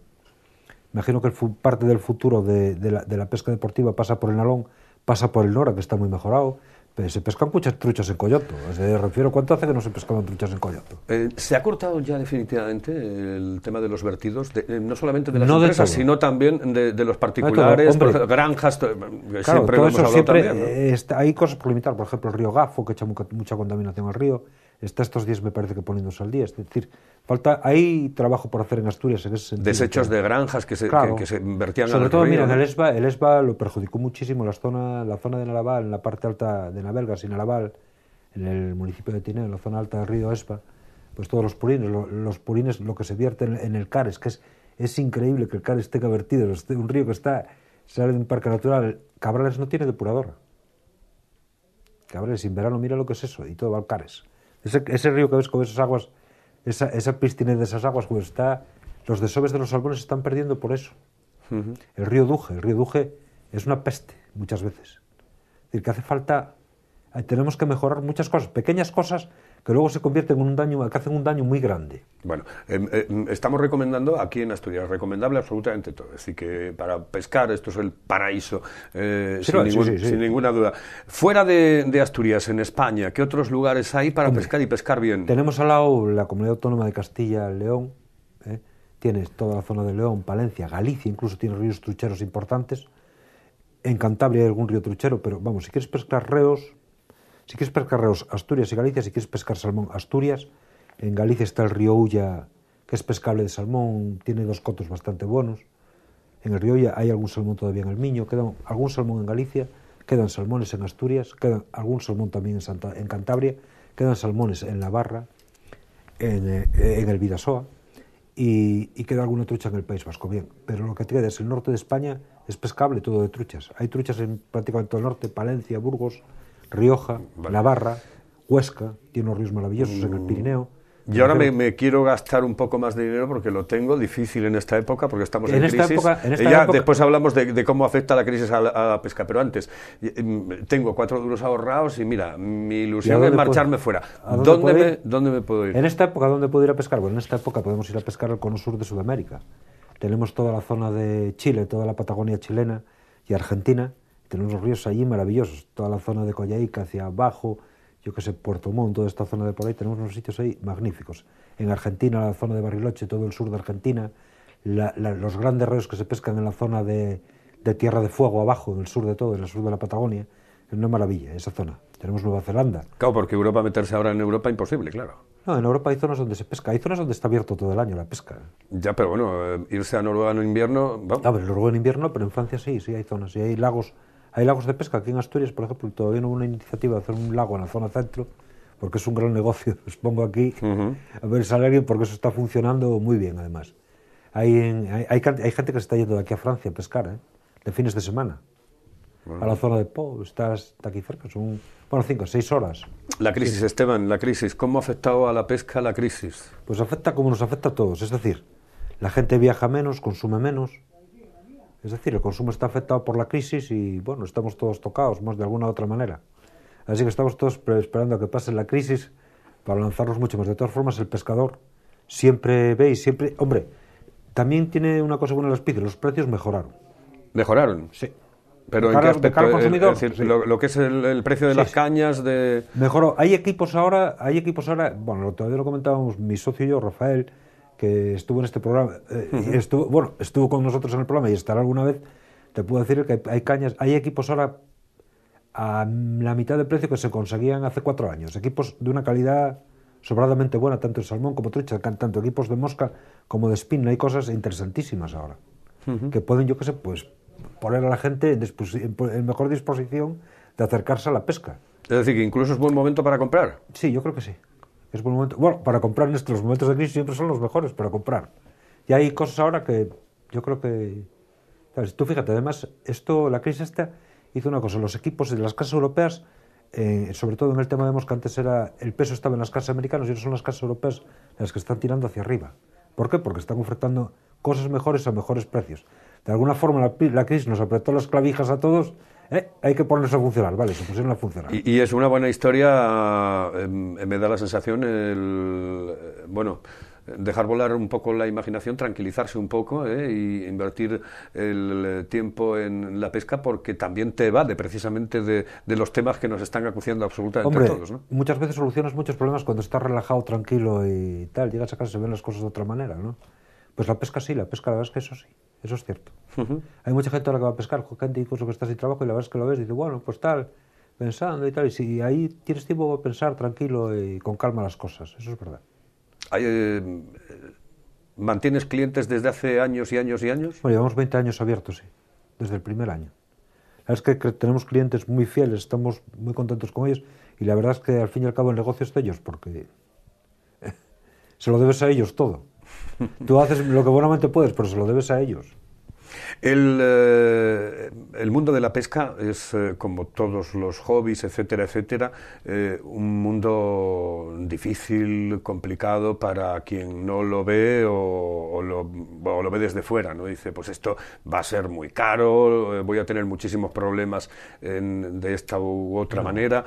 parte del futuro de la pesca deportiva pasa por el Nalón, pasa por el Nora, que está muy mejorado, pero se pescan muchas truchas en Coyoto. Refiero, ¿cuánto hace que no se pescaban truchas en Coyoto? ¿Se ha cortado ya definitivamente el tema de los vertidos, no solamente de las No empresas, de todo. sino también de los particulares, Hombre, granjas, que claro, siempre lo todo hemos eso hablado siempre también, ¿no? hay cosas por limitar, por ejemplo el río Gafo, que echa mucha contaminación al río, está estos días me parece que poniéndose al día, es decir, hay trabajo por hacer en Asturias en ese sentido. Desechos de granjas que se vertían al río. Sobre todo, mira, en el ESBA lo perjudicó muchísimo la zona de Nalaval, en la parte alta de Navelgas y Nalaval, en el municipio de Tineo, en la zona alta del río ESBA, pues todos los purines lo que se vierte en el Cares, que es increíble que el Cares tenga vertido, un río que sale de un parque natural. Cabrales no tiene depuradora. Cabrales, en verano mira lo que es eso, y todo va al Cares. Ese río que ves con esas aguas, esa piscina de esas aguas, pues los desoves de los salmones se están perdiendo por eso. Uh-huh. El río Duje es una peste muchas veces. Es decir, que hace falta, tenemos que mejorar muchas cosas, pequeñas cosas que luego se convierten en que hacen un daño muy grande. Bueno, estamos recomendando aquí en Asturias, recomendable absolutamente todo. Así que para pescar esto es el paraíso, sin ninguna duda. Fuera de Asturias, en España, ¿qué otros lugares hay para pescar y pescar bien? Tenemos al lado la Comunidad Autónoma de Castilla y León, tienes toda la zona de León, Palencia, Galicia, incluso tiene ríos trucheros importantes. En Cantabria hay algún río truchero, pero vamos, si quieres pescar reos, Asturias y Galicia. Si quieres pescar salmón, Asturias. En Galicia está el río Ulla, que es pescable de salmón, tiene 2 cotos bastante buenos. En el río Ulla hay algún salmón todavía en el Miño, queda algún salmón en Galicia, quedan salmones en Asturias, quedan algún salmón también en Cantabria, quedan salmones en La Barra, en el Vidasoa, y queda alguna trucha en el País Vasco, bien. Pero lo que queda es el norte de España, es pescable todo de truchas. Hay truchas en prácticamente todo el norte, Palencia, Burgos, Rioja, Navarra, Huesca, tiene unos ríos maravillosos en el Pirineo. Y ahora me quiero gastar un poco más de dinero porque lo tengo difícil en esta época, porque estamos en crisis. Después hablamos de cómo afecta la crisis a la pesca, pero antes tengo 4 duros ahorrados y mira, mi ilusión es marcharme fuera. ¿Dónde me puedo ir? En esta época, ¿dónde puedo ir a pescar? Bueno, en esta época podemos ir a pescar al cono sur de Sudamérica. Tenemos toda la zona de Chile, toda la Patagonia chilena y Argentina. Tenemos los ríos allí maravillosos, toda la zona de Coyhaique hacia abajo, yo que sé, Puerto Montt, toda esta zona de por ahí, tenemos unos sitios ahí magníficos. En Argentina, la zona de Bariloche, todo el sur de Argentina, los grandes ríos que se pescan en la zona de Tierra de Fuego, abajo, en el sur de todo, en el sur de la Patagonia, es una maravilla esa zona. Tenemos Nueva Zelanda. Claro, porque Europa, meterse ahora en Europa, imposible, claro. No, en Europa hay zonas donde se pesca, hay zonas donde está abierto todo el año la pesca. Ya, pero bueno, irse a Noruega en invierno... Vamos. No, pero en Noruega en invierno, pero en Francia sí hay zonas, y hay lagos de pesca. Aquí en Asturias, por ejemplo, todavía no hubo una iniciativa de hacer un lago en la zona centro, porque es un gran negocio, os pongo aquí, a ver el salario, porque eso está funcionando muy bien, además. Hay gente que se está yendo de aquí a Francia a pescar, de fines de semana. A la zona de Po, estás aquí cerca, son 5 o 6 horas. La crisis, sí. Esteban, la crisis, ¿cómo ha afectado a la pesca la crisis? Pues afecta como nos afecta a todos, es decir, la gente viaja menos, consume menos, es decir, el consumo está afectado por la crisis y, bueno, estamos todos tocados, más de alguna u otra manera. Así que estamos todos esperando a que pase la crisis para lanzarnos mucho más. De todas formas, el pescador siempre ve y siempre... Hombre, también tiene una cosa buena el hospicio, los precios mejoraron. ¿Mejoraron? Sí. ¿Pero en qué aspecto? Es decir, sí. lo que es el precio de las cañas de... Mejoró. Hay equipos ahora, bueno, todavía lo comentábamos mi socio y yo, Rafael, que estuvo en este programa, estuvo con nosotros en el programa y estará alguna vez, te puedo decir que hay equipos ahora a la mitad de precio que se conseguían hace 4 años. Equipos de una calidad sobradamente buena, tanto en salmón como trucha, tanto equipos de mosca como de espina. Hay cosas interesantísimas ahora, que pueden, yo qué sé, pues poner a la gente en mejor disposición de acercarse a la pesca. Es decir, que incluso es buen momento para comprar. Sí, yo creo que sí. Es buen momento. Bueno, para comprar en los momentos de crisis siempre son los mejores para comprar. Y hay cosas ahora que yo creo que... ¿Sabes? Tú fíjate, además, la crisis esta hizo una cosa. Los equipos de las casas europeas, sobre todo en el tema de mosca, antes el peso estaba en las casas americanas y ahora son las casas europeas las que están tirando hacia arriba. ¿Por qué? Porque están ofertando cosas mejores a mejores precios. De alguna forma la crisis nos apretó las clavijas a todos. Hay que ponerse a funcionar, vale, se pusieron a funcionar. Y es una buena historia, me da la sensación, dejar volar un poco la imaginación, tranquilizarse un poco y invertir el tiempo en la pesca, porque también te evade precisamente de los temas que nos están acuciando absolutamente a todos, ¿no? Muchas veces solucionas muchos problemas cuando estás relajado, tranquilo y tal, llegas a casa y se ven las cosas de otra manera, ¿no? Pues la pesca sí, la verdad es que eso sí, eso es cierto. Hay mucha gente ahora que va a pescar, gente incluso que está sin trabajo y la verdad es que lo ves y dice, bueno, pues tal, pensando y tal, y si ahí tienes tiempo para pensar tranquilo y con calma las cosas, eso es verdad. ¿Mantienes clientes desde hace años y años y años? Bueno, llevamos 20 años abiertos, sí, desde el primer año. La verdad es que tenemos clientes muy fieles, estamos muy contentos con ellos y la verdad es que al fin y al cabo el negocio es de ellos porque se lo debes a ellos todo. Tú haces lo que buenamente puedes, pero se lo debes a ellos. El mundo de la pesca es, como todos los hobbies, etcétera, etcétera, un mundo difícil, complicado para quien no lo ve o lo ve desde fuera, ¿no? Dice, pues esto va a ser muy caro, voy a tener muchísimos problemas de esta u otra manera,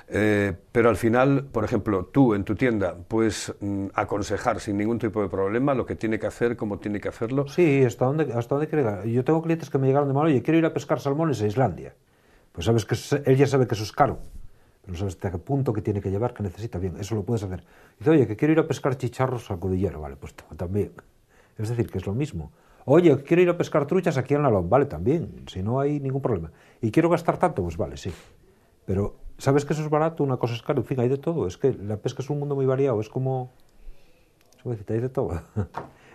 pero al final, por ejemplo, tú en tu tienda puedes aconsejar sin ningún tipo de problema lo que tiene que hacer, cómo tiene que hacerlo. Sí, hasta dónde quiere llegar. Yo tengo clientes que me llegaron de mal, oye, quiero ir a pescar salmones a Islandia. Pues sabes que él ya sabe que eso es caro, pero no sabes hasta qué punto que tiene que llevar, que necesita. Bien, eso lo puedes hacer. Dice, oye, que quiero ir a pescar chicharros a Cudillero, vale, pues también. Es decir, que es lo mismo. Oye, quiero ir a pescar truchas aquí en Nalón, vale, también, si no hay ningún problema. Y quiero gastar tanto, pues vale, sí. Pero, ¿sabes que eso es barato? Una cosa es caro, en fin, hay de todo. Es que la pesca es un mundo muy variado, es como... hay de todo.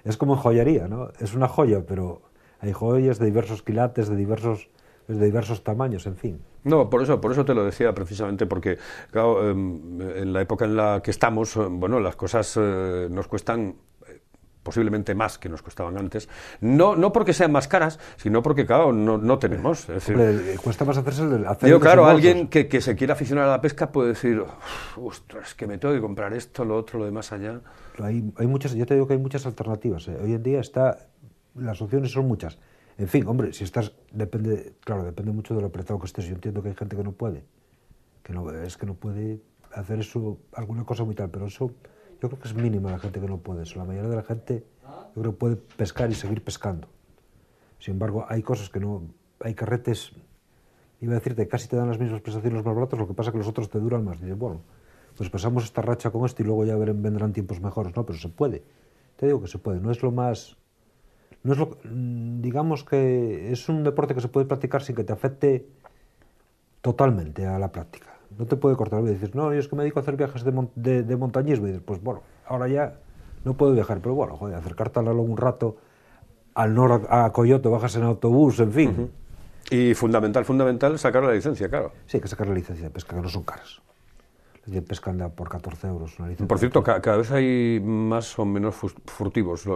Es como en joyería, ¿no? Es una joya, pero hay joyas de diversos quilates, de diversos tamaños, en fin. No, por eso te lo decía precisamente, porque claro, en la época en la que estamos, bueno, las cosas nos cuestan posiblemente más que nos costaban antes, no porque sean más caras, sino porque, claro, no tenemos. Es decir, cuesta más hacerse claro, alguien que se quiera aficionar a la pesca puede decir, ostras, que me tengo que comprar esto, lo otro, lo de más allá. Hay muchas, yo te digo que hay muchas alternativas. Hoy en día las opciones son muchas. En fin, hombre, si estás, depende mucho de lo apretado que estés. Yo entiendo que hay gente que no puede, que no puede hacer eso, alguna cosa muy tal, pero eso yo creo que es mínima la gente que no puede eso. La mayoría de la gente yo creo que puede pescar y seguir pescando. Sin embargo, hay cosas que no, hay carretes, iba a decirte, casi te dan las mismas prestaciones más baratas, lo que pasa es que los otros te duran más. Dices, bueno, pues pasamos esta racha con esto y luego ya vendrán tiempos mejores. No, pero se puede. Te digo que se puede. Digamos que es un deporte que se puede practicar sin que te afecte totalmente a la práctica. No te puede cortar. Y dices, no, yo es que me dedico a hacer viajes de montañismo. Y dices, pues bueno, ahora ya no puedo viajar. Pero bueno, joder, acercarte a Nalón un rato, al norte, a Coyote, bajas en autobús, en fin. Y fundamental, sacar la licencia, claro. Sí, hay que sacar la licencia de pesca, que no son caras. La pesca anda por 14 euros. Una licencia. Por cierto, cada vez hay más o menos furtivos.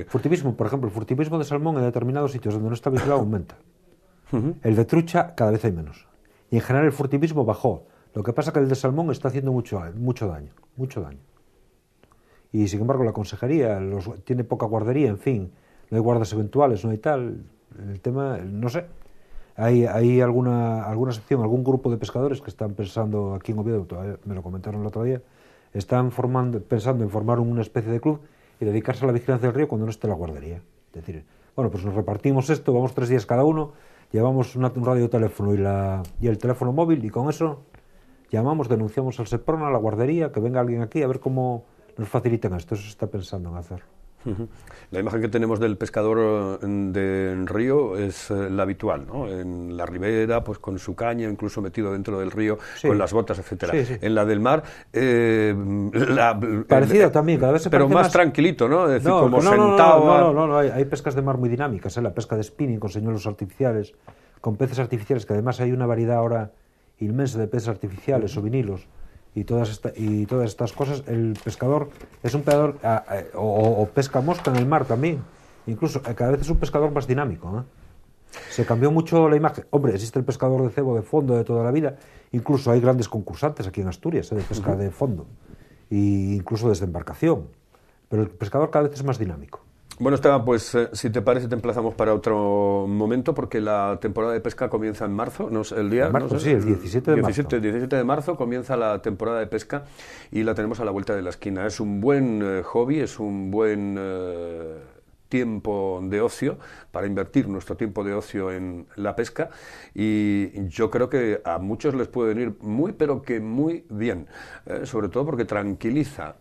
Furtivismo, por ejemplo, el furtivismo de salmón en determinados sitios donde no está vigilado aumenta. El de trucha cada vez hay menos. Y en general el furtivismo bajó. Lo que pasa es que el de salmón está haciendo mucho daño. Y sin embargo la consejería tiene poca guardería, en fin, no hay guardas eventuales, no hay tal. El tema, no sé. Hay alguna sección, algún grupo de pescadores que están pensando aquí en Oviedo, me lo comentaron el otro día, están pensando en formar una especie de club y dedicarse a la vigilancia del río cuando no esté la guardería. Es decir, bueno, pues nos repartimos esto, vamos 3 días cada uno, llevamos un radioteléfono y el teléfono móvil y con eso llamamos, denunciamos al Seprona, a la guardería, que venga alguien aquí a ver cómo nos facilitan esto. Eso se está pensando en hacer. La imagen que tenemos del pescador de río es la habitual, ¿no? En la ribera, pues con su caña, incluso metido dentro del río, con las botas, etcétera. En la del mar, parecido también, cada vez se pero más tranquilito, ¿no? Es decir, como sentado. No, hay pescas de mar muy dinámicas, la pesca de spinning con señuelos artificiales, con peces artificiales, que además hay una variedad ahora inmensa de peces artificiales o vinilos. Y todas estas cosas, el pescador es un pescador o pesca mosca en el mar también, incluso cada vez es un pescador más dinámico, ¿eh? Se cambió mucho la imagen. Hombre, existe el pescador de cebo de fondo de toda la vida, incluso hay grandes concursantes aquí en Asturias, de pesca de fondo, e incluso desde embarcación, pero el pescador cada vez es más dinámico. Bueno, Esteban, pues si te parece te emplazamos para otro momento, porque la temporada de pesca comienza en marzo, ¿no? El día, marzo, no sé, sí, el 17 de marzo. 17 de marzo comienza la temporada de pesca y la tenemos a la vuelta de la esquina. Es un buen hobby, es un buen tiempo de ocio, para invertir nuestro tiempo de ocio en la pesca, y yo creo que a muchos les puede venir muy, pero que muy bien, sobre todo porque tranquiliza.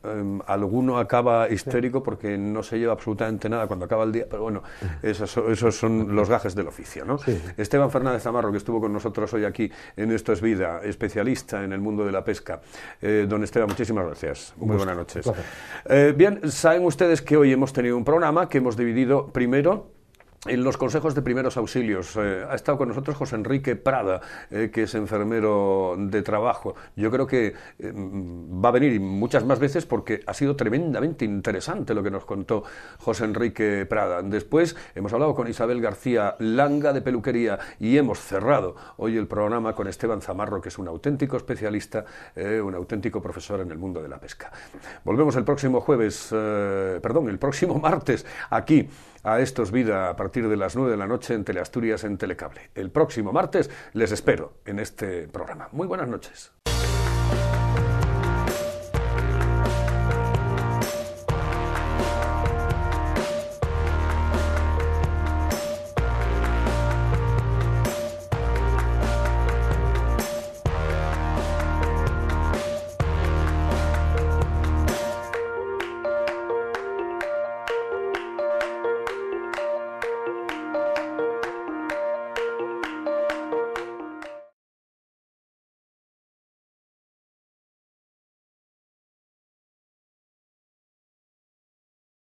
Alguno acaba histérico porque no se lleva absolutamente nada cuando acaba el día, pero bueno, esos son los gajes del oficio, ¿no? Sí. Esteban Fernández Zamarro, que estuvo con nosotros hoy aquí en Esto es Vida, especialista en el mundo de la pesca. Don Esteban, muchísimas gracias. Muy buenas noches. Bien, saben ustedes que hoy hemos tenido un programa que hemos dividido primero en los consejos de primeros auxilios. Ha estado con nosotros José Enrique Prada, que es enfermero de trabajo. Yo creo que va a venir muchas más veces porque ha sido tremendamente interesante lo que nos contó José Enrique Prada. Después hemos hablado con Isabel García Langa de peluquería y hemos cerrado hoy el programa con Esteban Zamarro, que es un auténtico especialista, un auténtico profesor en el mundo de la pesca. Volvemos el próximo el próximo martes aquí a Esto es Vida a partir de las 9 de la noche en Teleasturias en Telecable. El próximo martes les espero en este programa. Muy buenas noches.